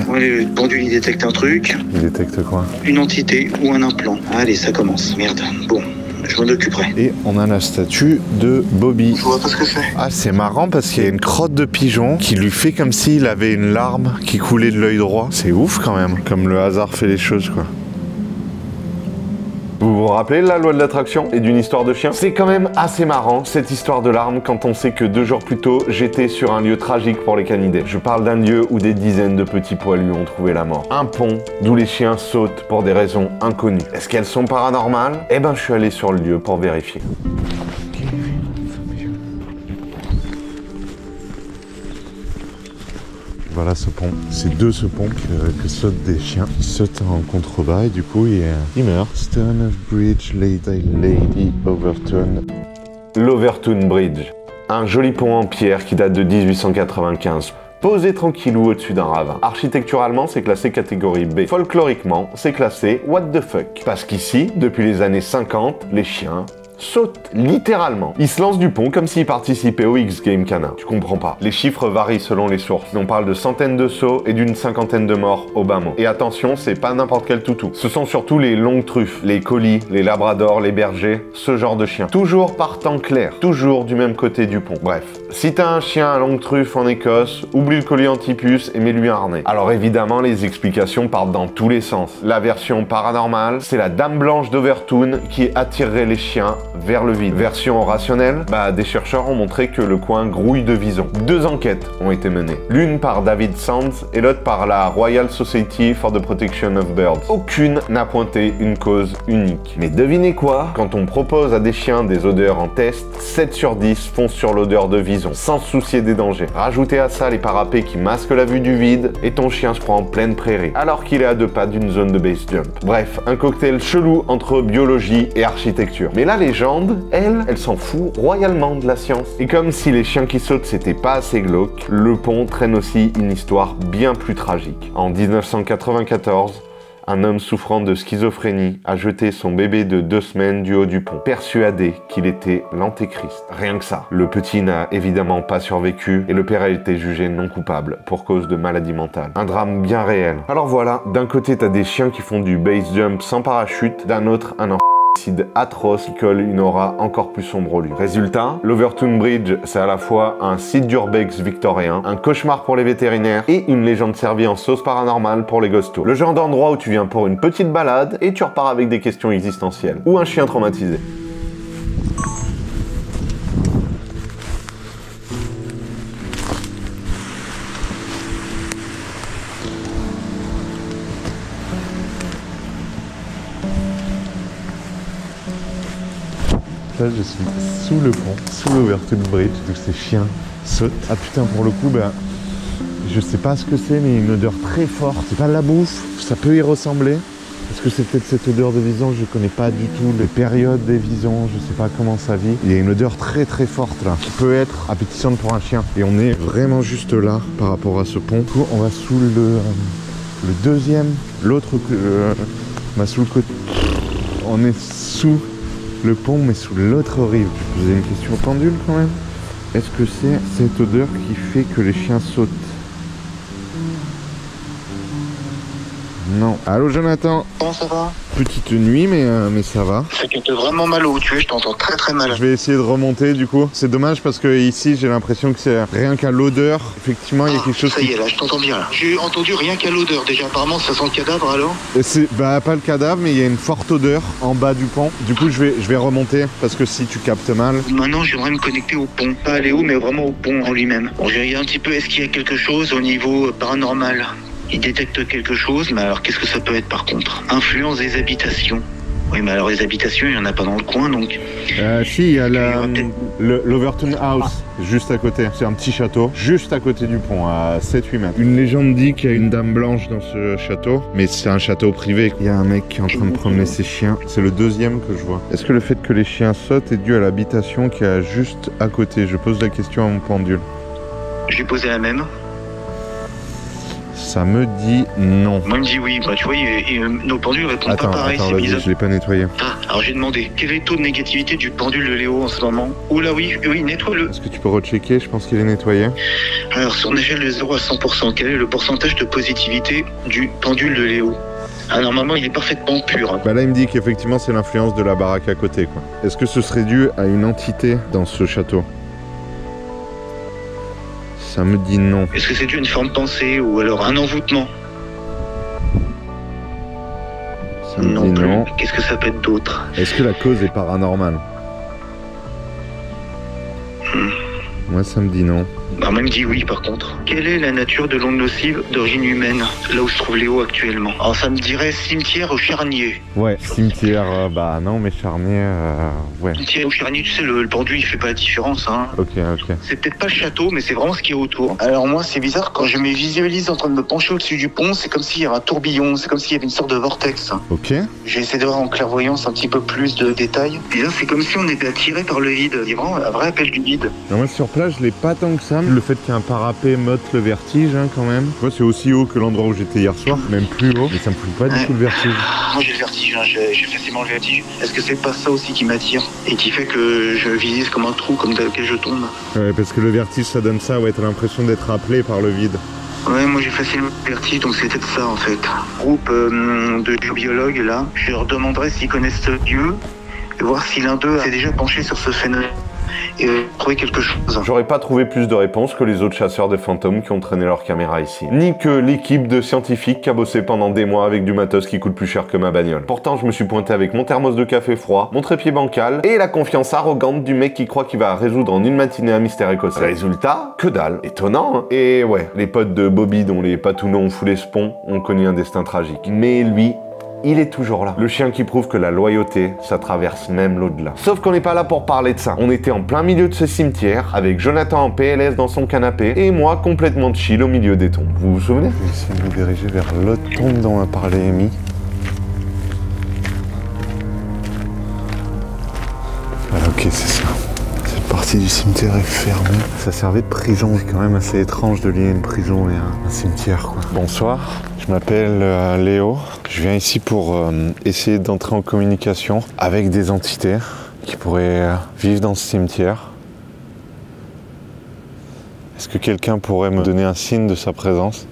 Ouais, le pendule, il détecte un truc. Il détecte quoi? Une entité ou un implant. Allez, ça commence. Merde. Bon, je m'en occuperai. Et on a la statue de Bobby. Je vois pas ce que c'est. Ah, c'est marrant parce qu'il y a une crotte de pigeon qui lui fait comme s'il avait une larme qui coulait de l'œil droit. C'est ouf quand même, comme le hasard fait les choses, quoi. Vous vous rappelez la loi de l'attraction et d'une histoire de chien? C'est quand même assez marrant cette histoire de larmes quand on sait que 2 jours plus tôt, j'étais sur un lieu tragique pour les canidés. Je parle d'un lieu où des dizaines de petits poilus ont trouvé la mort. Un pont d'où les chiens sautent pour des raisons inconnues. Est-ce qu'elles sont paranormales? Eh ben, je suis allé sur le lieu pour vérifier. Voilà ce pont. C'est de ce pont que sautent des chiens. Ils sautent en contrebas et du coup, ils meurent. Stone of Bridge, Lady Overton. L'Overton Bridge. Un joli pont en pierre qui date de 1895. Posé tranquillou au-dessus d'un ravin. Architecturalement, c'est classé catégorie B. Folkloriquement, c'est classé what the fuck. Parce qu'ici, depuis les années 50, les chiens sautent littéralement. Ils se lancent du pont comme s'ils participaient au X-Games canin. Tu comprends pas. Les chiffres varient selon les sources. On parle de centaines de sauts et d'une 50aine de morts au bas mot. Et attention, c'est pas n'importe quel toutou. Ce sont surtout les longues truffes, les colis, les labradors, les bergers, ce genre de chiens. Toujours par temps clair, toujours du même côté du pont. Bref, si t'as un chien à longue truffe en Écosse, oublie le collier anti-puce et mets-lui un harnais. Alors évidemment, les explications partent dans tous les sens. La version paranormale, c'est la Dame Blanche d'Overton qui attirerait les chiens vers le vide. Version rationnelle, des chercheurs ont montré que le coin grouille de visons. 2 enquêtes ont été menées. L'une par David Sands et l'autre par la Royal Society for the Protection of Birds. Aucune n'a pointé une cause unique. Mais devinez quoi? Quand on propose à des chiens des odeurs en test, 7 sur 10 foncent sur l'odeur de vison, sans se soucier des dangers. Rajoutez à ça les parapets qui masquent la vue du vide, et ton chien se prend en pleine prairie, alors qu'il est à 2 pas d'une zone de base jump. Bref, un cocktail chelou entre biologie et architecture. Mais la légende, elle s'en fout royalement de la science. Et comme si les chiens qui sautent c'était pas assez glauque, le pont traîne aussi une histoire bien plus tragique. En 1994, un homme souffrant de schizophrénie a jeté son bébé de 2 semaines du haut du pont, persuadé qu'il était l'antéchrist. Rien que ça. Le petit n'a évidemment pas survécu et le père a été jugé non coupable pour cause de maladie mentale. Un drame bien réel. Alors voilà, d'un côté t'as des chiens qui font du base jump sans parachute, d'un autre un atroce qui colle une aura encore plus sombre au lieu. Résultat, l'Overton Bridge, c'est à la fois un site d'urbex victorien, un cauchemar pour les vétérinaires et une légende servie en sauce paranormale pour les ghostos. Le genre d'endroit où tu viens pour une petite balade et tu repars avec des questions existentielles. Ou un chien traumatisé. Là, je suis sous le pont, sous l'Overton Bridge, donc ces chiens sautent. Ah putain, pour le coup, je sais pas ce que c'est, mais une odeur très forte. C'est pas de la bouffe, ça peut y ressembler. Est-ce que c'est peut-être cette odeur de vison? Je connais pas du tout les périodes des visons, je sais pas comment ça vit. Il y a une odeur très très forte là, qui peut être appétissante pour un chien. Et on est vraiment juste là, par rapport à ce pont. Du coup, on va sous le deuxième, l'autre, sous le côté. On est sous le pont, mais sous l'autre rive. Je vais poser une question au pendule quand même. Est-ce que c'est cette odeur qui fait que les chiens sautent? Non. Allô Jonathan? Comment ça va? Petite nuit, mais ça va. Ça capte vraiment mal où tu es, je t'entends très très mal. Je vais essayer de remonter du coup. C'est dommage parce que ici j'ai l'impression que c'est rien qu'à l'odeur. Effectivement, il y a quelque chose ça y est, là, je t'entends bien là. J'ai entendu rien qu'à l'odeur déjà. Apparemment, ça sent le cadavre alors? C'est pas le cadavre, mais il y a une forte odeur en bas du pont. Du coup, je vais remonter parce que si tu captes mal. Maintenant, j'aimerais me connecter au pont. Pas aller où, mais vraiment au pont en lui-même. Bon, j'ai regardé un petit peu, est-ce qu'il y a quelque chose au niveau paranormal? Il détecte quelque chose, mais alors qu'est-ce que ça peut être par contre? Influence des habitations. Oui, mais alors les habitations, il n'y en a pas dans le coin donc. Si, il y a l'Overton House, juste à côté. C'est un petit château, juste à côté du pont, à 7-8 mètres. Une légende dit qu'il y a une dame blanche dans ce château, mais c'est un château privé. Il y a un mec qui est en train de promener ses chiens. C'est le deuxième que je vois. Est-ce que le fait que les chiens sautent est dû à l'habitation qui est juste à côté? Je pose la question à mon pendule. J'ai posé la même. Ça me dit non. Moi, il me dit oui. Bah, tu vois, nos pendules répondent pas pareil, c'est bizarre. Je l'ai pas nettoyé. Ah, alors j'ai demandé, quel est le taux de négativité du pendule de Léo en ce moment? Oh là oui, nettoie-le. Est-ce que tu peux rechecker? Je pense qu'il est nettoyé. Alors, sur une échelle de 0 à 100%, quel est le pourcentage de positivité du pendule de Léo? Ah, normalement, il est parfaitement pur. Bah là, il me dit qu'effectivement, c'est l'influence de la baraque à côté, quoi. Est-ce que ce serait dû à une entité dans ce château? Ça me dit non. Est-ce que c'est dû à une forme de pensée ou alors un envoûtement? Ça me dit non. Qu'est-ce que ça peut être d'autre? Est-ce que la cause est paranormale? Moi, ça me dit non. Bah, moi, il me dit oui, par contre. Quelle est la nature de l'onde nocive d'origine humaine, là où se trouve Léo actuellement? Alors, ça me dirait cimetière au Charnier. Ouais, cimetière, bah non, mais Charnier, ouais. Cimetière au Charnier, tu sais, le pendule, il fait pas la différence, hein. Ok. C'est peut-être pas le château, mais c'est vraiment ce qu'il y a autour. Alors, moi, c'est bizarre, quand je me visualise en train de me pencher au-dessus du pont, c'est comme s'il y avait un tourbillon, c'est comme s'il y avait une sorte de vortex. Ok. J'ai essayé de voir en clairvoyance un petit peu plus de détails. Et là, c'est comme si on était attiré par le vide. Il y a vraiment un vrai appel du vide. Non, moi, sur place, je l'ai pas tant que ça. Le fait qu'il y ait un parapet m'ôte le vertige, hein, quand même. Tu vois, c'est aussi haut que l'endroit où j'étais hier soir, même plus haut. Mais ça me fout pas du tout le vertige. Moi, j'ai le vertige, hein. J'ai facilement le vertige. Est-ce que c'est pas ça aussi qui m'attire et qui fait que je vise comme un trou, comme dans lequel je tombe? Ouais, parce que le vertige, ça donne ça, ouais, t'as l'impression d'être appelé par le vide. Ouais, moi j'ai facilement le vertige, donc c'est peut-être ça en fait. Groupe de biologues là, je leur demanderai s'ils connaissent Dieu et voir si l'un d'eux s'est déjà penché sur ce phénomène et trouver quelque chose. J'aurais pas trouvé plus de réponses que les autres chasseurs de fantômes qui ont traîné leur caméra ici. Ni que l'équipe de scientifiques qui a bossé pendant des mois avec du matos qui coûte plus cher que ma bagnole. Pourtant, je me suis pointé avec mon thermos de café froid, mon trépied bancal et la confiance arrogante du mec qui croit qu'il va résoudre en une matinée un mystère écossais. Résultat, que dalle. Étonnant, hein. Et ouais, les potes de Bobby dont les patounons ont foulé ce pont ont connu un destin tragique. Mais lui, il est toujours là. Le chien qui prouve que la loyauté, ça traverse même l'au-delà. Sauf qu'on n'est pas là pour parler de ça. On était en plein milieu de ce cimetière, avec Jonathan en PLS dans son canapé, et moi complètement chill au milieu des tombes. Vous vous souvenez? Je vais essayer de me diriger vers l'autre tombe dont a parlé Amy. Voilà, ok, c'est ça. Cette partie du cimetière est fermée. Ça servait de prison. C'est quand même assez étrange de lier une prison et un cimetière, quoi. Bonsoir. Je m'appelle Léo, je viens ici pour essayer d'entrer en communication avec des entités qui pourraient vivre dans ce cimetière. Est-ce que quelqu'un pourrait me donner un signe de sa présence?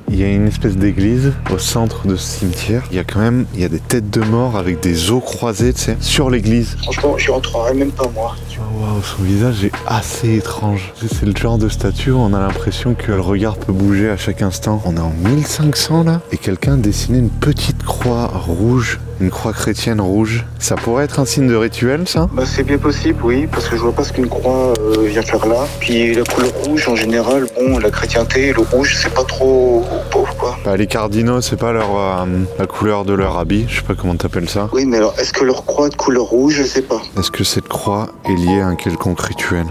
Il y a une espèce d'église au centre de ce cimetière. Il y a des têtes de mort avec des os croisés, tu sais, sur l'église. Franchement, j'y rentrerai même pas moi. Waouh, son visage est assez étrange. C'est le genre de statue où on a l'impression que le regard peut bouger à chaque instant. On est en 1500 là, et quelqu'un a dessiné une petite croix rouge, une croix chrétienne rouge. Ça pourrait être un signe de rituel, ça? Bah c'est bien possible, oui, parce que je vois pas ce qu'une croix vient faire là. Puis la couleur rouge, en général, bon, la chrétienté, le rouge, c'est pas trop pauvre, quoi. Bah, les cardinaux, c'est pas la couleur de leur habit, je sais pas comment t'appelles ça. Oui, mais alors, est-ce que leur croix de couleur rouge, je sais pas. Est-ce que cette croix est liée à un quelconque rituel?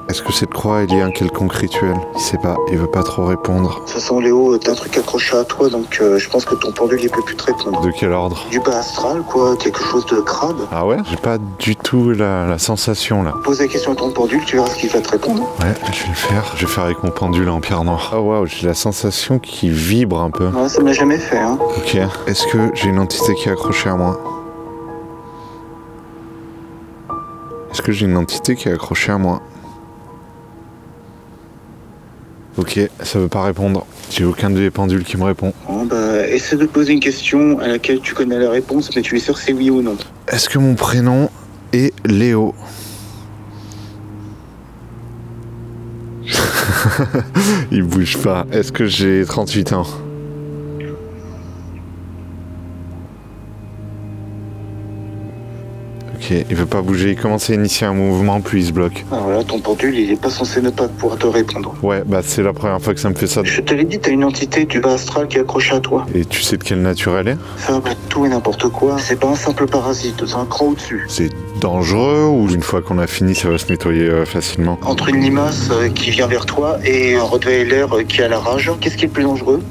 Est-ce que cette croix est liée à un quelconque rituel? Il sait pas, il veut pas trop répondre. De toute façon, Léo, t'as un truc accroché à toi, donc je pense que ton pendule, il peut plus te répondre. De quel ordre? Du bas astral, quoi, quelque chose de crade. Ah ouais? J'ai pas du tout la sensation, là. Pose la question à ton pendule, tu verras ce qu'il va te répondre. Ouais, je vais le faire. Je vais faire avec mon pendule en pierre noire. Oh waouh, j'ai la sensation qui vibre un peu. Ouais, ça me l'a jamais fait, hein. Ok. Est-ce que j'ai une entité qui est accrochée à moi? Est-ce que j'ai une entité qui est accrochée à moi? Ok, ça veut pas répondre. J'ai aucun des pendules qui me répond. Bon, bah, essaie de poser une question à laquelle tu connais la réponse, mais tu es sûr que c'est oui ou non. Est-ce que mon prénom est Léo? Il bouge pas. Est-ce que j'ai 38 ans? Ok, il veut pas bouger. Il commence à initier un mouvement, puis il se bloque. Alors là, ton pendule, il est pas censé ne pas pouvoir te répondre. Ouais, bah c'est la première fois que ça me fait ça. Je te l'ai dit, t'as une entité du bas astral qui est accrochée à toi. Et tu sais de quelle nature elle est? Ça va pas tout et n'importe quoi. C'est pas un simple parasite, c'est un cran au-dessus. C'est dangereux ou une fois qu'on a fini, ça va se nettoyer facilement? Entre une limace qui vient vers toi et un rottweiler qui a la rage, qu'est-ce qui est le plus dangereux?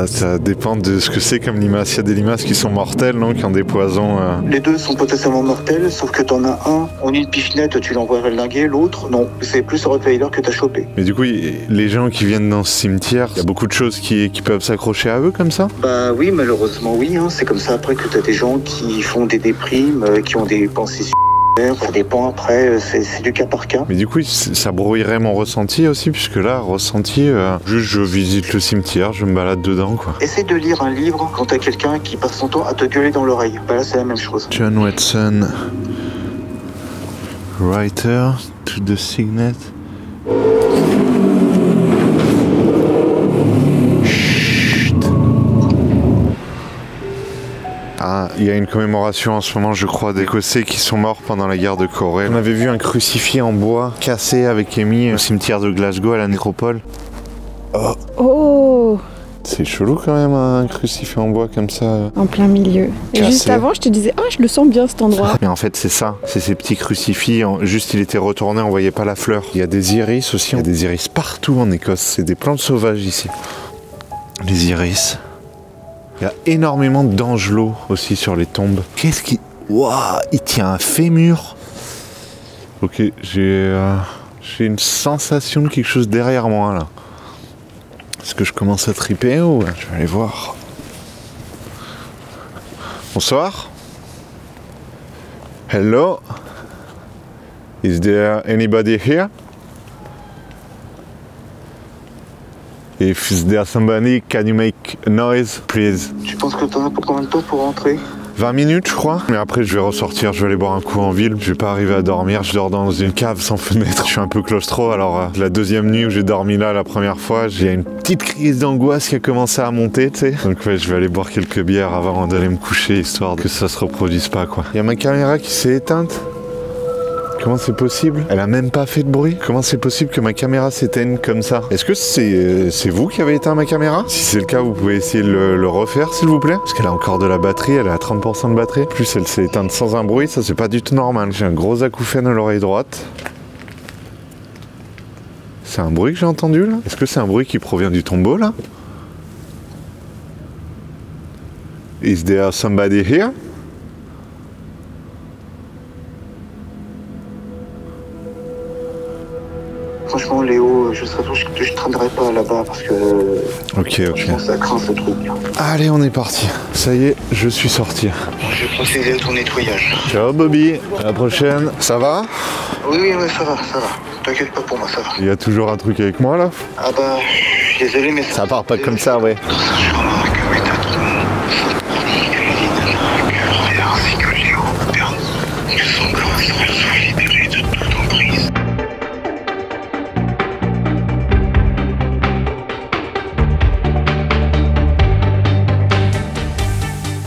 Ça dépend de ce que c'est comme limace. Il y a des limaces qui sont mortelles, non? Qui ont des poisons. Les deux sont potentiellement mortels, sauf que t'en as un, en une piffinette, tu l'envoies linguer, l'autre, non. C'est plus un rottweiler que t'as chopé. Mais du coup, les gens qui viennent dans ce cimetière, il y a beaucoup de choses qui peuvent s'accrocher à eux comme ça? Bah oui, malheureusement oui, hein. C'est comme ça après que t'as des gens qui font des déprimes, qui ont des pensées ça dépend après, c'est du cas par cas. Mais du coup, ça brouillerait mon ressenti aussi, puisque là, ressenti, juste je visite le cimetière, je me balade dedans, quoi. Essaye de lire un livre quand t'as quelqu'un qui passe son temps à te gueuler dans l'oreille. Bah là, c'est la même chose. John Watson, writer to the signet. Ah, il y a une commémoration en ce moment, je crois, d'Écossais qui sont morts pendant la guerre de Corée. On avait vu un crucifix en bois cassé avec Amy au cimetière de Glasgow à la nécropole. Oh! C'est chelou quand même, un crucifix en bois comme ça. En plein milieu. Et Cassé. juste avant, je te disais, je le sens bien cet endroit. Mais en fait, c'est ça. C'est ces petits crucifix. Juste, il était retourné, on voyait pas la fleur. Il y a des iris aussi. Il y a des iris partout en Écosse. C'est des plantes sauvages ici. Les iris. Il y a énormément d'angelots aussi sur les tombes. Qu'est-ce qui... Waouh, il tient un fémur. Ok, j'ai une sensation de quelque chose derrière moi, là. Est-ce que je commence à triper ou... Je vais aller voir. Bonsoir. Hello. Is there anybody here? If there's somebody, can you make a noise, please? Tu penses que t'en as pour combien de temps pour rentrer? 20 minutes, je crois. Mais après, je vais ressortir, je vais aller boire un coup en ville. Je vais pas arriver à dormir. Je dors dans une cave sans fenêtre. Je suis un peu claustro. Alors, la deuxième nuit où j'ai dormi là la première fois, j'ai une petite crise d'angoisse qui a commencé à monter, tu sais. Donc, ouais, je vais aller boire quelques bières avant d'aller me coucher, histoire que ça se reproduise pas, quoi. Il y a ma caméra qui s'est éteinte. Comment c'est possible? Elle a même pas fait de bruit. Comment c'est possible que ma caméra s'éteigne comme ça? Est-ce que c'est vous qui avez éteint ma caméra? Si c'est le cas, vous pouvez essayer de le refaire, s'il vous plaît. Parce qu'elle a encore de la batterie, elle est à 30% de batterie. En plus, elle s'est éteinte sans un bruit, ça c'est pas du tout normal. J'ai un gros acouphène à l'oreille droite. C'est un bruit que j'ai entendu là? Est-ce que c'est un bruit qui provient du tombeau là? Is there somebody here? Franchement, Léo, je traînerai pas là-bas parce que... Ok. Ça craint ce truc. Allez, on est parti. Ça y est, je suis sorti. Je vais procéder à ton nettoyage. Ciao Bobby, à la prochaine. Ça va? Oui, ça va. T'inquiète pas pour moi, ça va. Il y a toujours un truc avec moi là? Ah bah, je suis désolé, mais ça part pas comme ça, ouais. Je remarque que Métatron, ainsi que Léo, permis, que son corps soit libéré de toute emprise.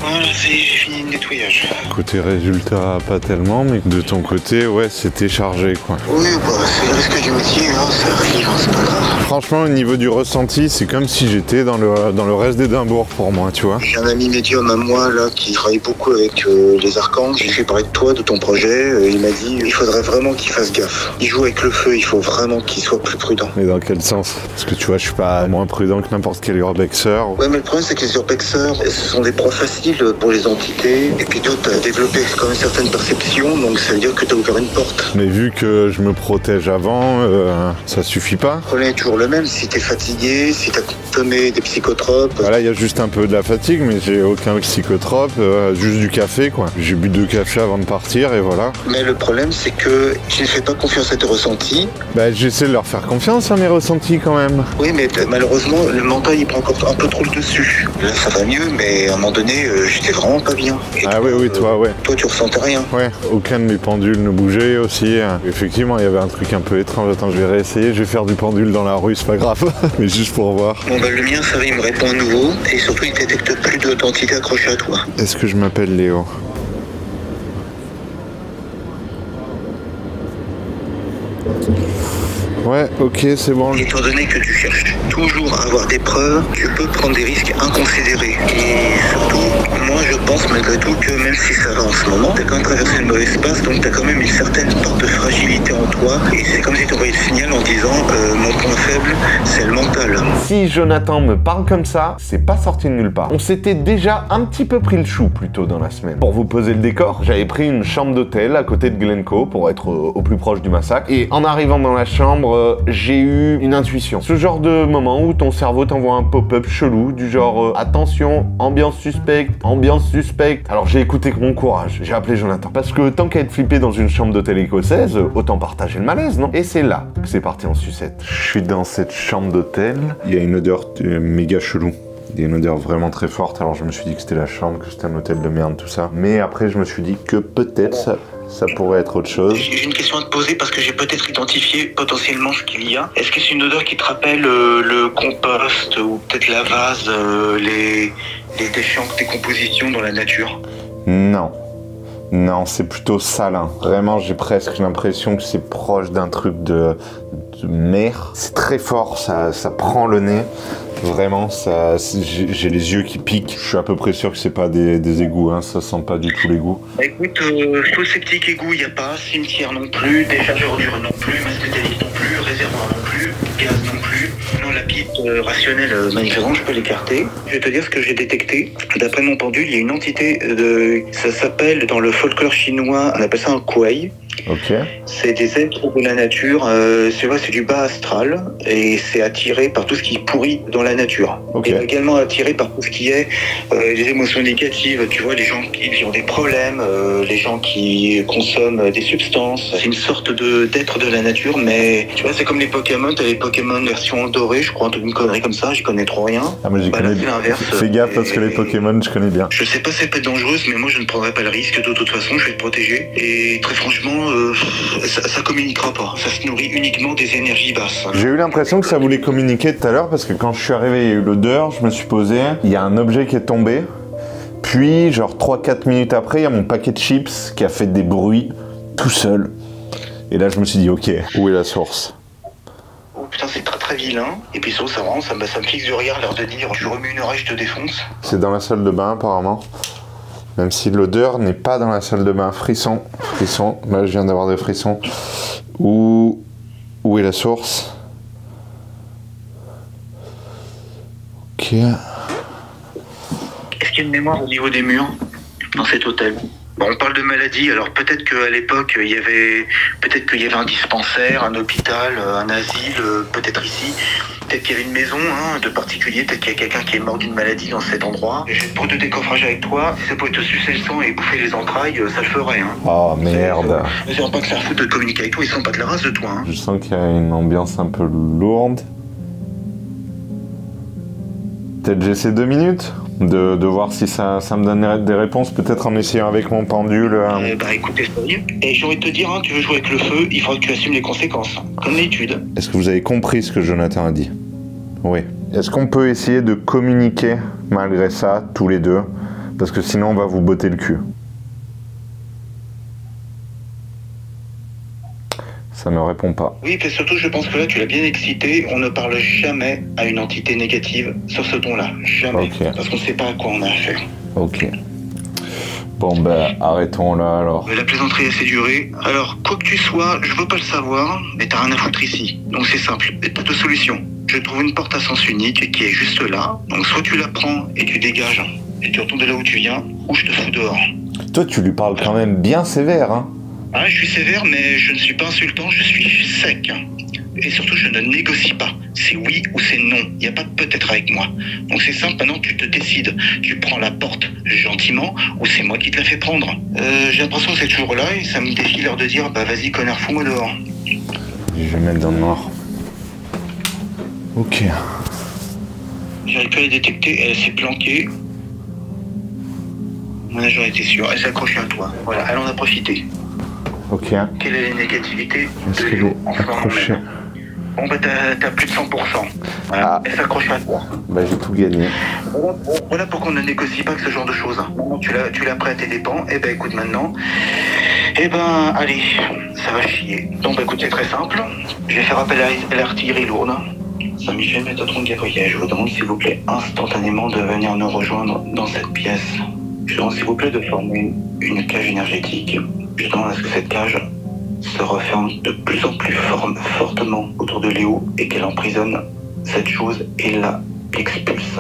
Voilà, ça y est, j'ai fini le nettoyage. Côté résultat, pas tellement, mais de ton côté, ouais, c'était chargé, quoi. Oui, bah, c'est le risque du métier, hein, ça arrive, hein, c'est pas grave. Franchement, au niveau du ressenti, c'est comme si j'étais dans le reste d'Édimbourg pour moi, tu vois. J'ai un ami médium à moi, là, qui travaille beaucoup avec les archanges. J'ai fait parler de toi, de ton projet. Il m'a dit, il faudrait vraiment qu'il fasse gaffe. Il joue avec le feu, il faut vraiment qu'il soit plus prudent. Mais dans quel sens? Parce que tu vois, je suis pas moins prudent que n'importe quel urbexeur. Ouais, mais le problème, c'est que les urbexeurs, ce sont des proies faciles pour les entités. Et puis toi, tu as développé quand même certaines perceptions, donc ça veut dire que tu as ouvert une porte. Mais vu que je me protège avant, ça suffit pas. Le problème est toujours le même. Si tu es fatigué, si tu as consommé des psychotropes... Voilà, il y a juste un peu de la fatigue, mais j'ai aucun psychotrope, juste du café, quoi. J'ai bu 2 cafés avant de partir, et voilà. Mais le problème, c'est que tu ne fais pas confiance à tes ressentis. Bah, j'essaie de leur faire confiance à mes ressentis, quand même. Oui, mais malheureusement, le mental, il prend encore un peu trop le dessus. Là, ça va mieux, mais à un moment donné, j'étais vraiment pas bien. Et Ah oui, toi, ouais. Toi, tu ressentais rien. Ouais, aucun de mes pendules ne bougeait aussi. Effectivement, il y avait un truc un peu étrange. Attends, je vais réessayer. Je vais faire du pendule dans la rue, c'est pas grave. Mais juste pour voir. Bon, bah, le mien, ça va, il me répond à nouveau. Et surtout, il détecte plus d'entités accrochées à toi. Est-ce que je m'appelle Léo? Ouais, ok, c'est bon. Étant donné que tu cherches toujours à avoir des preuves, tu peux prendre des risques inconsidérés. Et surtout, moi je pense malgré tout que même si ça va en ce moment, t'as quand même traversé le mauvais espace, donc t'as quand même une certaine part de fragilité en toi. Et c'est comme si t'envoyais le signal en disant mon point faible, c'est le mental. Si Jonathan me parle comme ça, c'est pas sorti de nulle part. On s'était déjà un petit peu pris le chou plus tôt dans la semaine. Pour vous poser le décor, j'avais pris une chambre d'hôtel à côté de Glencoe pour être au plus proche du massacre. Et en arrivant dans la chambre, j'ai eu une intuition. Ce genre de moment où ton cerveau t'envoie un pop-up chelou du genre attention, ambiance suspecte, ambiance suspecte. Alors j'ai écouté mon courage, j'ai appelé Jonathan. Parce que tant qu'à être flippé dans une chambre d'hôtel écossaise, autant partager le malaise, non? Et c'est là que c'est parti en sucette. Je suis dans cette chambre d'hôtel, il y a une odeur méga chelou. Il y a une odeur vraiment très forte, alors je me suis dit que c'était la chambre, que c'était un hôtel de merde, tout ça. Mais après je me suis dit que peut-être ça pourrait être autre chose. J'ai une question à te poser parce que j'ai peut-être identifié potentiellement ce qu'il y a. Est-ce que c'est une odeur qui te rappelle le compost ou peut-être la vase, les déchets en décomposition dans la nature? Non. Non, c'est plutôt salin. Vraiment, j'ai presque l'impression que c'est proche d'un truc de mer. C'est très fort, ça prend le nez. Vraiment, j'ai les yeux qui piquent. Je suis à peu près sûr que c'est pas des égouts, hein. Ça sent pas du tout l'égout. Bah écoute, faux septique, égout, y a pas, cimetière non plus, décharge d'ordures non plus, masse métallique non plus, réservoir non plus, gaz non plus. Non, la piste rationnelle, manifestement, je peux l'écarter. Je vais te dire ce que j'ai détecté. D'après mon pendule, il y a une entité ça s'appelle, dans le folklore chinois, on appelle ça un kuei. Ok. C'est des êtres de la nature, c'est du bas astral et c'est attiré par tout ce qui pourrit dans la nature. Okay. Et également attiré par tout ce qui est les émotions négatives, tu vois, les gens qui ont des problèmes, les gens qui consomment des substances. C'est une sorte d'être de la nature, mais tu vois, c'est comme les Pokémon, t'as les Pokémon version dorée, je crois, une connerie comme ça, j'y connais trop rien. Ah, moi j'y connais bien. Fais gaffe parce que les Pokémon, je connais bien. Je sais pas si ça peut être dangereuse, mais moi je ne prendrai pas le risque, de toute façon, je vais te protéger. Et très franchement, ça communiquera pas. Ça se nourrit uniquement des énergies basses. J'ai eu l'impression que ça voulait communiquer tout à l'heure parce que quand je suis arrivé, il y a eu l'odeur, je me suis posé, il y a un objet qui est tombé. Puis, genre 3-4 minutes après, il y a mon paquet de chips qui a fait des bruits tout seul. Et là, je me suis dit, ok, où est la source? Oh putain, c'est très très vilain. Et puis surtout, ça me fixe du regard, l'air de dire, je remue une oreille, je te défonce. C'est dans la salle de bain, apparemment. Même si l'odeur n'est pas dans la salle de bain. Frisson, frisson. Là, je viens d'avoir des frissons. Où est la source? Ok. Est-ce qu'il y a une mémoire au niveau des murs dans cet hôtel? Bon, on parle de maladie, alors peut-être qu'à l'époque, il y avait un dispensaire, un hôpital, un asile, peut-être ici. Peut-être qu'il y avait une maison de particulier, peut-être qu'il y a quelqu'un qui est mort d'une maladie dans cet endroit. J'ai le pot de décoffrage avec toi, si ça pouvait te sucer le sang et bouffer les entrailles, ça le ferait. Hein. Oh merde. Ils n'auront pas que faire foutre de communiquer avec toi, ils sont pas de la race de toi. Hein. Je sens qu'il y a une ambiance un peu lourde. Peut-être j'essaie 2 minutes de voir si ça me donne des réponses, peut-être en essayant avec mon pendule. Bah écoute, essaye. Et j'ai envie de te dire, tu veux jouer avec le feu, il faudra que tu assumes les conséquences, comme l'étude. Est-ce que vous avez compris ce que Jonathan a dit? Oui. Est-ce qu'on peut essayer de communiquer malgré ça, tous les deux? Parce que sinon on va vous botter le cul. Ça ne répond pas. Oui, mais surtout, je pense que là, tu l'as bien excité. On ne parle jamais à une entité négative sur ce ton-là. Jamais. Okay. Parce qu'on ne sait pas à quoi on a affaire. Ok. Bon, ben, arrêtons là, alors. La plaisanterie a assez duré. Alors, quoi que tu sois, je veux pas le savoir, mais t'as rien à foutre ici. Donc c'est simple. T'as 2 solutions. Je trouve une porte à sens unique qui est juste là. Donc soit tu la prends et tu dégages et tu retournes de là où tu viens, ou je te fous dehors. Toi, tu lui parles quand même bien sévère, hein. Ah, je suis sévère, mais je ne suis pas insultant, je suis sec. Et surtout, je ne négocie pas. C'est oui ou c'est non. Il n'y a pas de peut-être avec moi. Donc c'est simple, maintenant tu te décides. Tu prends la porte gentiment ou c'est moi qui te la fais prendre. J'ai l'impression que c'est toujours là et ça me défie l'heure de dire bah vas-y connard, fous-moi dehors. Je vais mettre dans le noir. Ok. J'arrive pas à la détecter, elle s'est planquée. Moi j'en étais sûr, elle s'est accrochée à toi. Voilà, elle en a profité. Ok. Quelle est la négativité Est-ce de qu'elle Léo est en ce moment accrochée? même? Bon bah t'as plus de 100%. Voilà, Ah. elle s'accroche à toi. Bah j'ai tout gagné. Voilà pourquoi on ne négocie pas que ce genre de choses. Tu l'as pris à tes dépens, et ben écoute maintenant. Eh ben allez, ça va chier. Donc bah écoute, c'est très simple. Je vais faire appel à l'artillerie lourde. Saint-Michel, méthodron Gabriel, je vous demande s'il vous plaît instantanément de venir nous rejoindre dans cette pièce. Je demande s'il vous plaît de former une cage énergétique. Je demande à ce que cette cage se referme de plus en plus fortement autour de Léo et qu'elle emprisonne cette chose et la expulse.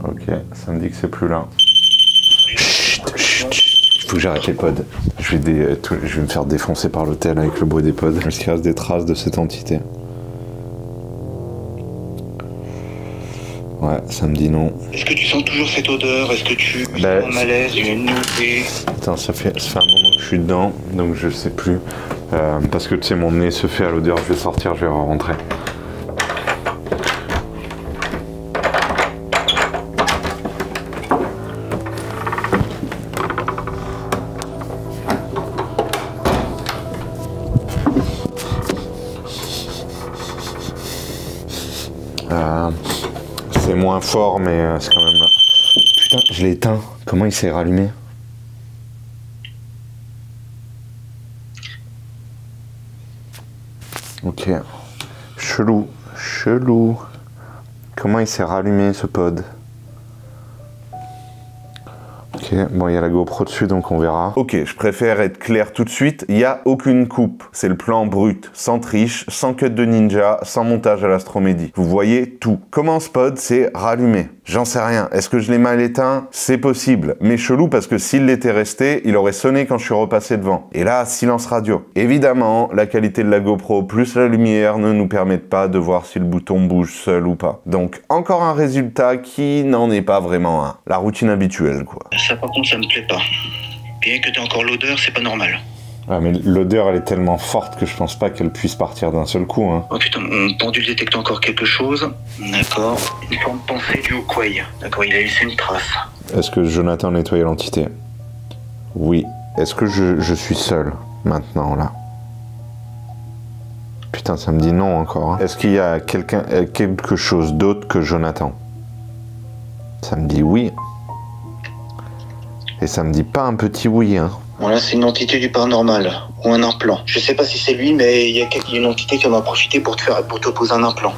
Ok, ça me dit que c'est plus là. Faut que j'arrête les pods. Je vais me faire défoncer par l'hôtel avec le bruit des pods. Est-ce qu'il reste des traces de cette entité? Ouais, ça me dit non. Est-ce que tu sens toujours cette odeur? Est-ce que tu sens un malaise, une nausée? Attends, ça fait un moment que je suis dedans, donc je sais plus. Parce que tu sais, mon nez se fait à l'odeur, je vais sortir, je vais rentrer. C'est moins fort, mais c'est quand même... Putain, je l'ai éteint. Comment il s'est rallumé? Ok. Chelou. Chelou. Comment il s'est rallumé, ce pod? Ok, bon, il y a la GoPro dessus, donc on verra. Ok, je préfère être clair tout de suite, il n'y a aucune coupe. C'est le plan brut, sans triche, sans cut de ninja, sans montage à l'Astromédie. Vous voyez tout. Comment ce pod s'est rallumé? J'en sais rien. Est-ce que je l'ai mal éteint? C'est possible. Mais chelou parce que s'il l'était resté, il aurait sonné quand je suis repassé devant. Et là, silence radio. Évidemment, la qualité de la GoPro plus la lumière ne nous permettent pas de voir si le bouton bouge seul ou pas. Donc, encore un résultat qui n'en est pas vraiment un. La routine habituelle, quoi. Ça par contre, ça me plaît pas. Bien que t'aies encore l'odeur, c'est pas normal. Ah, mais l'odeur, elle est tellement forte que je pense pas qu'elle puisse partir d'un seul coup, hein. Oh putain, mon pendule détecte encore quelque chose. D'accord. Une forme pensée du Hawkeye. D'accord, il a laissé une trace. Est-ce que Jonathan a nettoyé l'entité? Oui. Est-ce que je suis seul, maintenant, là? Putain, ça me dit non encore, hein. Est-ce qu'il y a quelque chose d'autre que Jonathan? Ça me dit oui. Et ça me dit pas un petit oui, hein. Bon là, c'est une entité du paranormal. Ou un implant. Je sais pas si c'est lui, mais il y a une entité qui en a profité pour te poser un implant.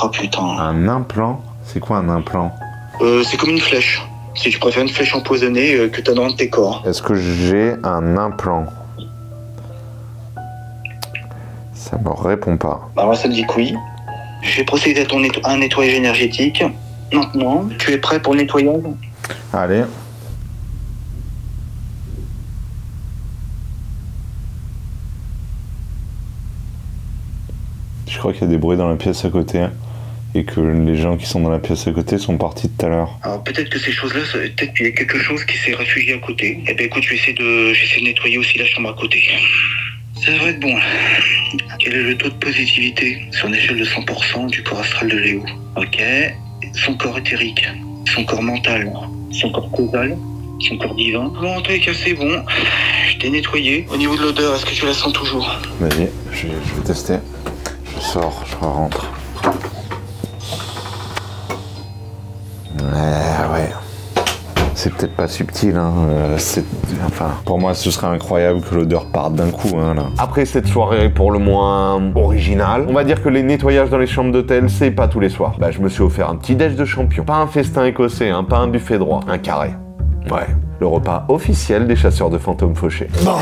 Oh putain. Un implant? C'est quoi un implant? C'est comme une flèche. Si tu préfères une flèche empoisonnée que t'as dans un de tes corps. Est-ce que j'ai un implant? Ça me répond pas. Bah alors ça me dit que oui. Je vais procéder à un nettoyage énergétique. Maintenant, tu es prêt pour le nettoyage? Allez. Je crois qu'il y a des bruits dans la pièce à côté et que les gens qui sont dans la pièce à côté sont partis tout à l'heure. Alors peut-être que ces choses-là, peut-être qu'il y a quelque chose qui s'est réfugié à côté. Eh ben écoute, je vais essayer de nettoyer aussi la chambre à côté. Ça devrait être bon. Quel est le taux de positivité sur une échelle de 100% du corps astral de Léo? Ok. Son corps éthérique, son corps mental, son corps causal, son corps divin. Bon, en tous les cas, c'est bon. Je t'ai nettoyé. Au niveau de l'odeur, est-ce que tu la sens toujours? Vas-y, je vais tester. Je sors, je rentre. Ouais. C'est peut-être pas subtil, hein. Enfin, pour moi, ce serait incroyable que l'odeur parte d'un coup, hein, là. Après cette soirée pour le moins originale, on va dire que les nettoyages dans les chambres d'hôtel, c'est pas tous les soirs. Bah, je me suis offert un petit déj de champion. Pas un festin écossais, hein, pas un buffet droit, un carré. Ouais, le repas officiel des chasseurs de fantômes fauchés. Bon.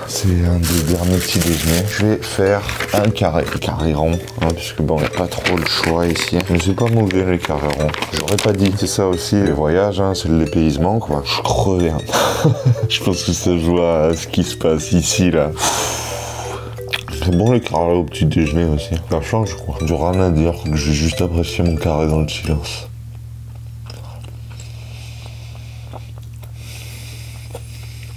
C'est un des derniers petits déjeuners. Je vais faire un carré rond, hein, puisque bon, il n'y a pas trop le choix ici. Mais c'est pas mauvais les carrés ronds. J'aurais pas dit. C'est ça aussi, les voyages, hein, c'est le dépaysement, quoi. Je crevais. Je pense que ça joue à ce qui se passe ici, là. C'est bon les carrés au petit déjeuner aussi. Ça change, quoi. J'ai rien à dire, j'ai juste apprécié mon carré dans le silence.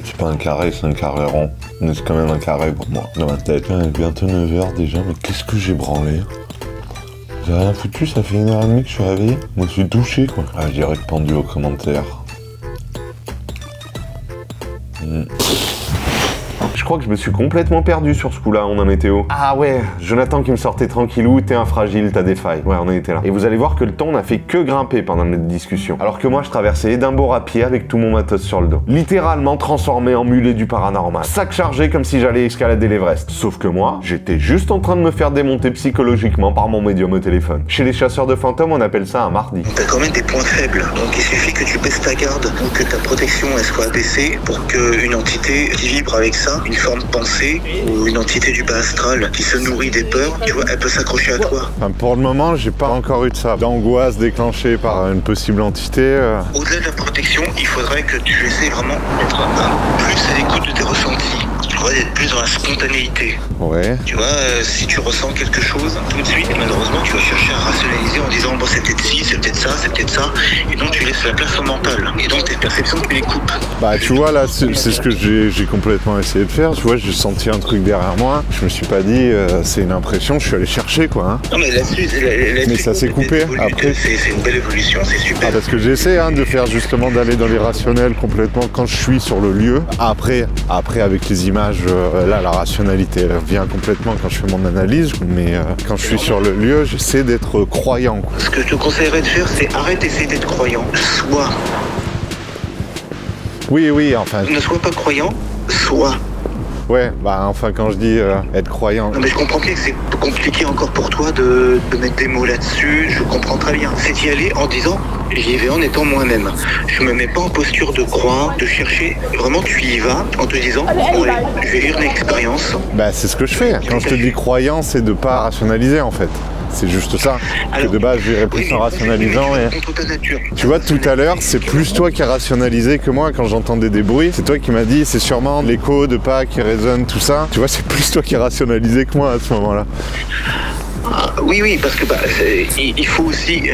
C'est pas un carré, c'est un carré rond. Mais c'est quand même un carré pour moi, dans ma tête. Il est bientôt 9h déjà, mais qu'est-ce que j'ai branlé? J'ai rien foutu, ça fait 1h30 que je suis réveillé. Moi je suis douché, quoi. Ah, j'ai répondu aux commentaires. Je crois que je me suis complètement perdu sur ce coup-là, on en était où? Ah ouais, Jonathan qui me sortait tranquillou, t'es un fragile, t'as des failles. Ouais, on en était là. Et vous allez voir que le temps n'a fait que grimper pendant notre discussion. Alors que moi, je traversais Édimbourg à pied avec tout mon matos sur le dos. Littéralement transformé en mulet du paranormal. Sac chargé comme si j'allais escalader l'Everest. Sauf que moi, j'étais juste en train de me faire démonter psychologiquement par mon médium au téléphone. Chez les chasseurs de fantômes, on appelle ça un mardi. T'as quand même des points faibles, donc il suffit que tu baisses ta garde ou que ta protection elle soit abaissée pour qu'une entité qui vibre avec ça, une forme de pensée ou une entité du bas astral qui se nourrit des peurs, tu vois, elle peut s'accrocher à toi. Enfin, pour le moment, j'ai pas encore eu de ça. D'angoisse déclenchée par une possible entité. Au-delà de la protection, il faudrait que tu essaies vraiment d'être plus à l'écoute de tes ressentis. Tu vois, d'être plus dans la spontanéité. Ouais. Tu vois, si tu ressens quelque chose, tout de suite, malheureusement, tu vas chercher à rationaliser en disant bon, c'est peut-être ci, c'est peut-être ça, c'est peut-être ça. Et donc, tu laisses la place au mental. Et donc, tes perceptions, tu les coupes. Bah, tu vois, là, c'est ce que j'ai complètement essayé de faire. Tu vois, j'ai senti un truc derrière moi. Je me suis pas dit, c'est une impression, je suis allé chercher, quoi. Hein. Non, mais là-dessus, mais ça s'est coupé après. C'est une belle évolution, c'est super. Ah, parce que j'essaie de faire justement d'aller dans l'irrationnel complètement quand je suis sur le lieu. Après avec les images, là, la rationalité elle vient complètement quand je fais mon analyse. Mais quand je suis sur le lieu, j'essaie d'être croyant, quoi. Ce que je te conseillerais de faire, c'est arrête d'essayer d'être croyant. Sois. Oui, enfin. Ne sois pas croyant, sois. Ouais, bah enfin quand je dis être croyant. Non mais je comprends bien que c'est compliqué encore pour toi de mettre des mots là-dessus, je comprends très bien. C'est d'y aller en disant, j'y vais en étant moi-même. Je me mets pas en posture de croire, de chercher, vraiment tu y vas en te disant, ouais, je vais vivre une expérience. Bah c'est ce que je fais. Quand je te dis croyant, c'est de pas rationaliser en fait. C'est juste ça. Alors, que de base, j'irais plus en rationalisant. Et... Tu vois, tout à l'heure, c'est plus toi qui as rationalisé que moi quand j'entendais des bruits. C'est toi qui m'as dit, c'est sûrement l'écho de pas qui résonne, tout ça. Tu vois, c'est plus toi qui as rationalisé que moi à ce moment-là. Oui, parce que il faut aussi...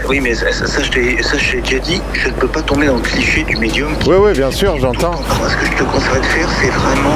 oui, mais ça je t'ai déjà dit, je ne peux pas tomber dans le cliché du médium. Oui, bien sûr, j'entends. Ce que je te conseillerais de faire, c'est vraiment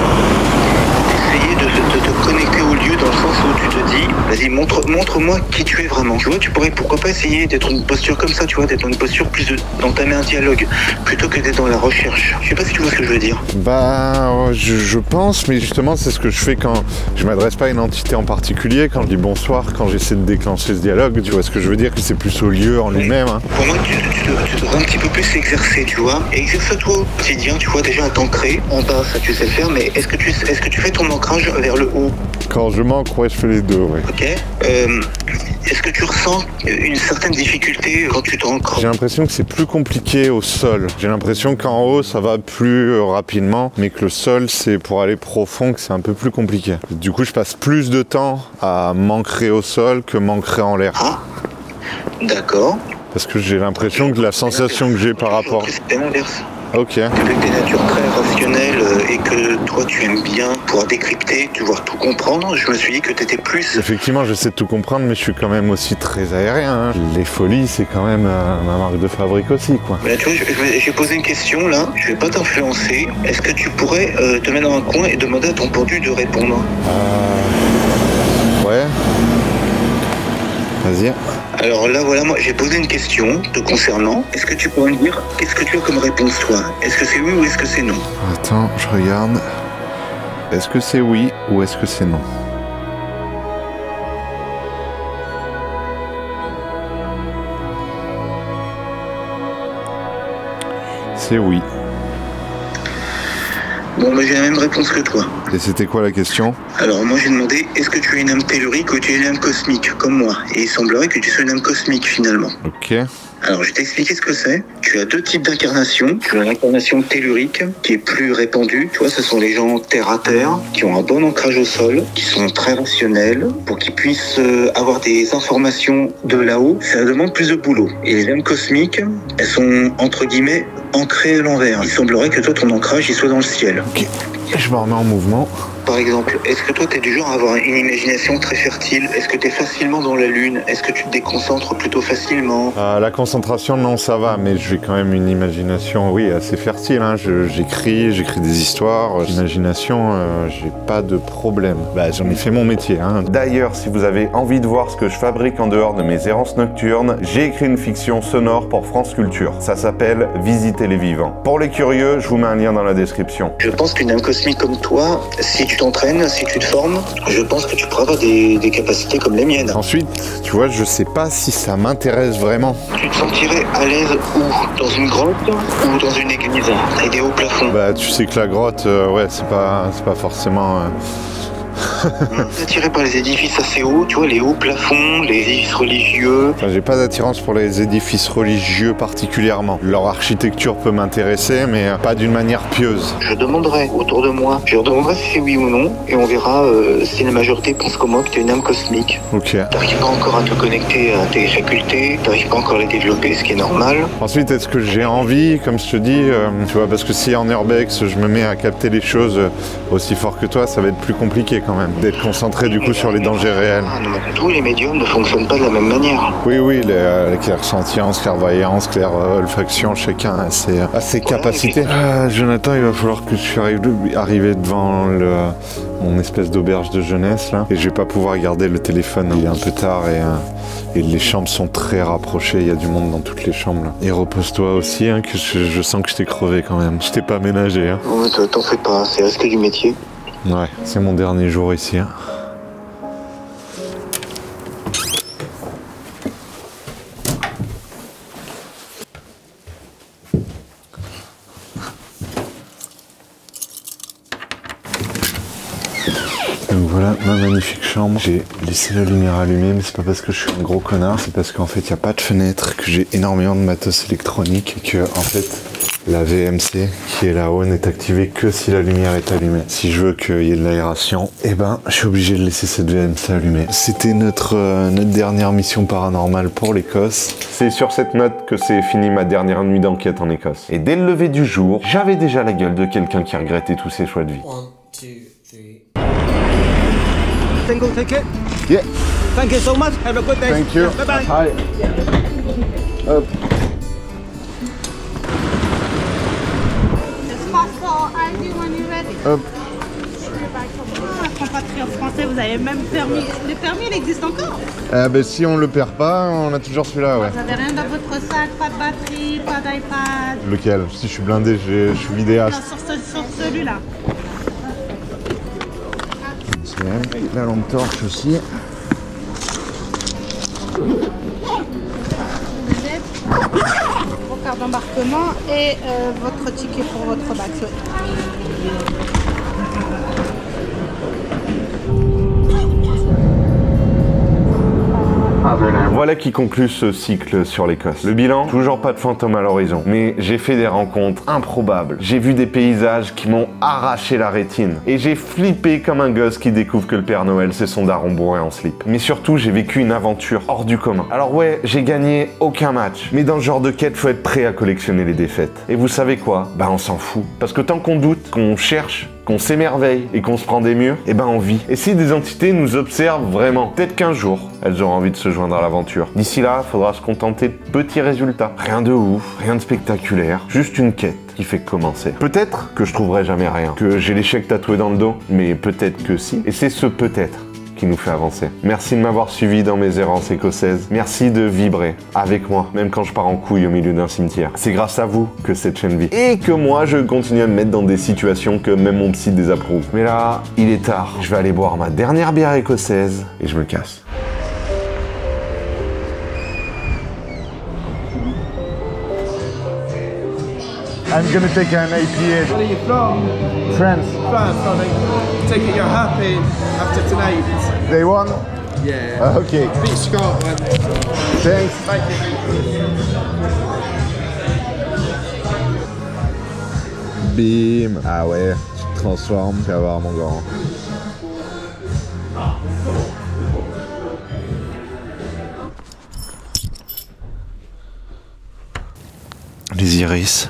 d'essayer de te connecter au lieu dans le sens où tu te dis, vas-y, montre-moi qui tu es vraiment. Tu vois, tu pourrais pourquoi pas essayer d'être une posture comme ça, tu vois, d'être dans une posture plus d'entamer un dialogue, plutôt que d'être dans la recherche. Je sais pas si tu vois ce que je veux dire. Bah, je pense, mais justement, c'est ce que je fais quand je m'adresse pas à une entité en particulier, quand je dis bonsoir, quand j'essaie de déclencher ce dialogue, tu vois ce que je veux dire, que c'est plus au lieu en lui-même. Hein. Pour moi, tu devrais un petit peu plus s'exercer, tu vois. Et exerce-toi au quotidien, tu vois, déjà à t'ancrer. En bas, ça tu sais le faire, mais est-ce que tu fais ton ancrage vers le haut? Quand je m'ancre, ouais, je fais les deux, ouais. Ok. Est-ce que tu ressens une certaine difficulté quand tu t'ancres? J'ai l'impression que c'est plus compliqué au sol. J'ai l'impression qu'en haut, ça va plus rapidement, mais que le sol, c'est pour aller profond, que c'est un peu plus compliqué. Du coup, je passe plus de temps à m'ancrer au sol que m'ancrer en l'air. Ah, d'accord. Parce que j'ai l'impression que la sensation que j'ai par rapport... C'est l'inverse. Ok. Vu que t'es nature très rationnelle et que toi tu aimes bien pouvoir décrypter, pouvoir tout comprendre, je me suis dit que t'étais plus... Effectivement, j'essaie de tout comprendre, mais je suis quand même aussi très aérien. Hein. Les folies, c'est quand même ma marque de fabrique aussi, quoi. Mais là, tu vois, j'ai posé une question, là, je vais pas t'influencer. Est-ce que tu pourrais te mettre dans un coin et demander à ton pendu de répondre? Ouais. Vas-y. Alors là, voilà, moi, j'ai posé une question te concernant. Est-ce que tu pourrais me dire, qu'est-ce que tu as comme réponse, toi? Est-ce que c'est oui ou est-ce que c'est non? Attends, je regarde. Est-ce que c'est oui ou est-ce que c'est non? C'est oui. Bon, bah, j'ai la même réponse que toi. Et c'était quoi la question? Alors, moi, j'ai demandé, est-ce que tu es une âme tellurique ou tu es une âme cosmique, comme moi? Et il semblerait que tu sois une âme cosmique, finalement. Ok. Alors, je vais t'expliquer ce que c'est. Tu as deux types d'incarnations. Tu as l'incarnation tellurique, qui est plus répandue. Tu vois, ce sont les gens terre à terre, qui ont un bon ancrage au sol, qui sont très rationnels, pour qu'ils puissent avoir des informations de là-haut. Ça demande plus de boulot. Et les âmes cosmiques, elles sont, entre guillemets, ancrées à l'envers. Il semblerait que toi, ton ancrage, il soit dans le ciel. Ok, je me remets en mouvement. Par exemple, est-ce que toi, t'es du genre à avoir une imagination très fertile? Est-ce que t'es facilement dans la lune? Est-ce que tu te déconcentres plutôt facilement? La concentration, non, ça va, mais j'ai quand même une imagination, oui, assez fertile. Hein. J'écris des histoires. L'imagination, j'ai pas de problème. Bah, j'en ai fait mon métier. Hein. D'ailleurs, si vous avez envie de voir ce que je fabrique en dehors de mes errances nocturnes, j'ai écrit une fiction sonore pour France Culture. Ça s'appelle Visiter les vivants. Pour les curieux, je vous mets un lien dans la description. Je pense qu'une âme cosmique comme toi, si tu t'entraînes, si tu te formes, je pense que tu pourras avoir des capacités comme les miennes. Ensuite, tu vois, je sais pas si ça m'intéresse vraiment. Tu te sentirais à l'aise où? Dans une grotte ou dans une église avec des hauts plafonds? Bah, tu sais que la grotte, ouais, c'est pas forcément... Attiré par les édifices assez hauts, tu vois, les hauts plafonds, les édifices religieux. Enfin, j'ai pas d'attirance pour les édifices religieux particulièrement. Leur architecture peut m'intéresser, mais pas d'une manière pieuse. Je demanderai autour de moi, je leur demanderai si c'est oui ou non, et on verra si la majorité pense comme moi que tu es une âme cosmique. Ok. T'arrives pas encore à te connecter à tes facultés, t'arrives pas encore à les développer, ce qui est normal. Ensuite, est-ce que j'ai envie, comme je te dis, tu vois, parce que si en urbex, je me mets à capter les choses aussi fort que toi, ça va être plus compliqué quand même, d'être concentré du coup sur les dangers réels. Ah, non, mais tous les médiums ne fonctionnent pas de la même manière. Oui, les clairsentience, clairvoyance, olfaction, chacun a ses capacités. Jonathan, il va falloir que je suis arrivé devant mon espèce d'auberge de jeunesse là, et je vais pas pouvoir garder le téléphone. Il est un peu tard et les chambres sont très rapprochées, il y a du monde dans toutes les chambres là. Et repose-toi aussi, hein, que je sens que je t'ai crevé quand même. Je t'ai pas ménagé. Hein. Ouais, t'en fais pas, c'est risque du métier. Ouais, c'est mon dernier jour ici. Hein. Donc voilà ma magnifique chambre. J'ai laissé la lumière allumée, mais c'est pas parce que je suis un gros connard, c'est parce qu'en fait il n'y a pas de fenêtre, que j'ai énormément de matos électronique et que en fait la VMC qui est là-haut n'est activée que si la lumière est allumée. Si je veux qu'il y ait de l'aération, eh ben je suis obligé de laisser cette VMC allumée. C'était notre dernière mission paranormale pour l'Écosse. C'est sur cette note que c'est fini ma dernière nuit d'enquête en Écosse. Et dès le lever du jour, j'avais déjà la gueule de quelqu'un qui regrettait tous ses choix de vie. 1, 2, 3. Single ticket? Yeah. Thank you so much. Have a good day. Thank you. Bye bye. Hi. Passport ID when you're ready. Compatriote français, vous avez même permis. Le permis, il existe encore? Ben, si on le perd pas, on a toujours celui-là, ouais. Vous avez rien dans votre sac, pas de batterie, pas d'iPad. Lequel? Si je suis blindé, je suis vidéaste. Sur celui-là. La lampe torche aussi. Vos cartes d'embarquement et votre ticket pour votre bateau. Voilà qui conclut ce cycle sur l'Écosse. Le bilan, toujours pas de fantômes à l'horizon. Mais j'ai fait des rencontres improbables. J'ai vu des paysages qui m'ont arraché la rétine. Et j'ai flippé comme un gosse qui découvre que le Père Noël c'est son daron bourré en slip. Mais surtout, j'ai vécu une aventure hors du commun. Alors ouais, j'ai gagné aucun match. Mais dans ce genre de quête, faut être prêt à collectionner les défaites. Et vous savez quoi? Bah on s'en fout. Parce que tant qu'on doute, qu'on cherche, qu'on s'émerveille et qu'on se prend des murs, eh ben on vit. Et si des entités nous observent vraiment, peut-être qu'un jour, elles auront envie de se joindre à l'aventure. D'ici là, faudra se contenter de petits résultats. Rien de ouf, rien de spectaculaire, juste une quête qui fait commencer. Peut-être que je trouverai jamais rien, que j'ai l'échec tatoué dans le dos, mais peut-être que si. Et c'est ce peut-être qui nous fait avancer. Merci de m'avoir suivi dans mes errances écossaises. Merci de vibrer avec moi, même quand je pars en couille au milieu d'un cimetière. C'est grâce à vous que cette chaîne vit. Et que moi, je continue à me mettre dans des situations que même mon psy désapprouve. Mais là, il est tard. Je vais aller boire ma dernière bière écossaise et je me casse. I'm gonna take an IPA. Where are you from? France. France, I think. Take it you're happy after tonight. Day one? Yeah. Okay. Beat Scotland. Thanks. Bim. Ah ouais, tu te transformes, tu vas voir mon grand. Les iris.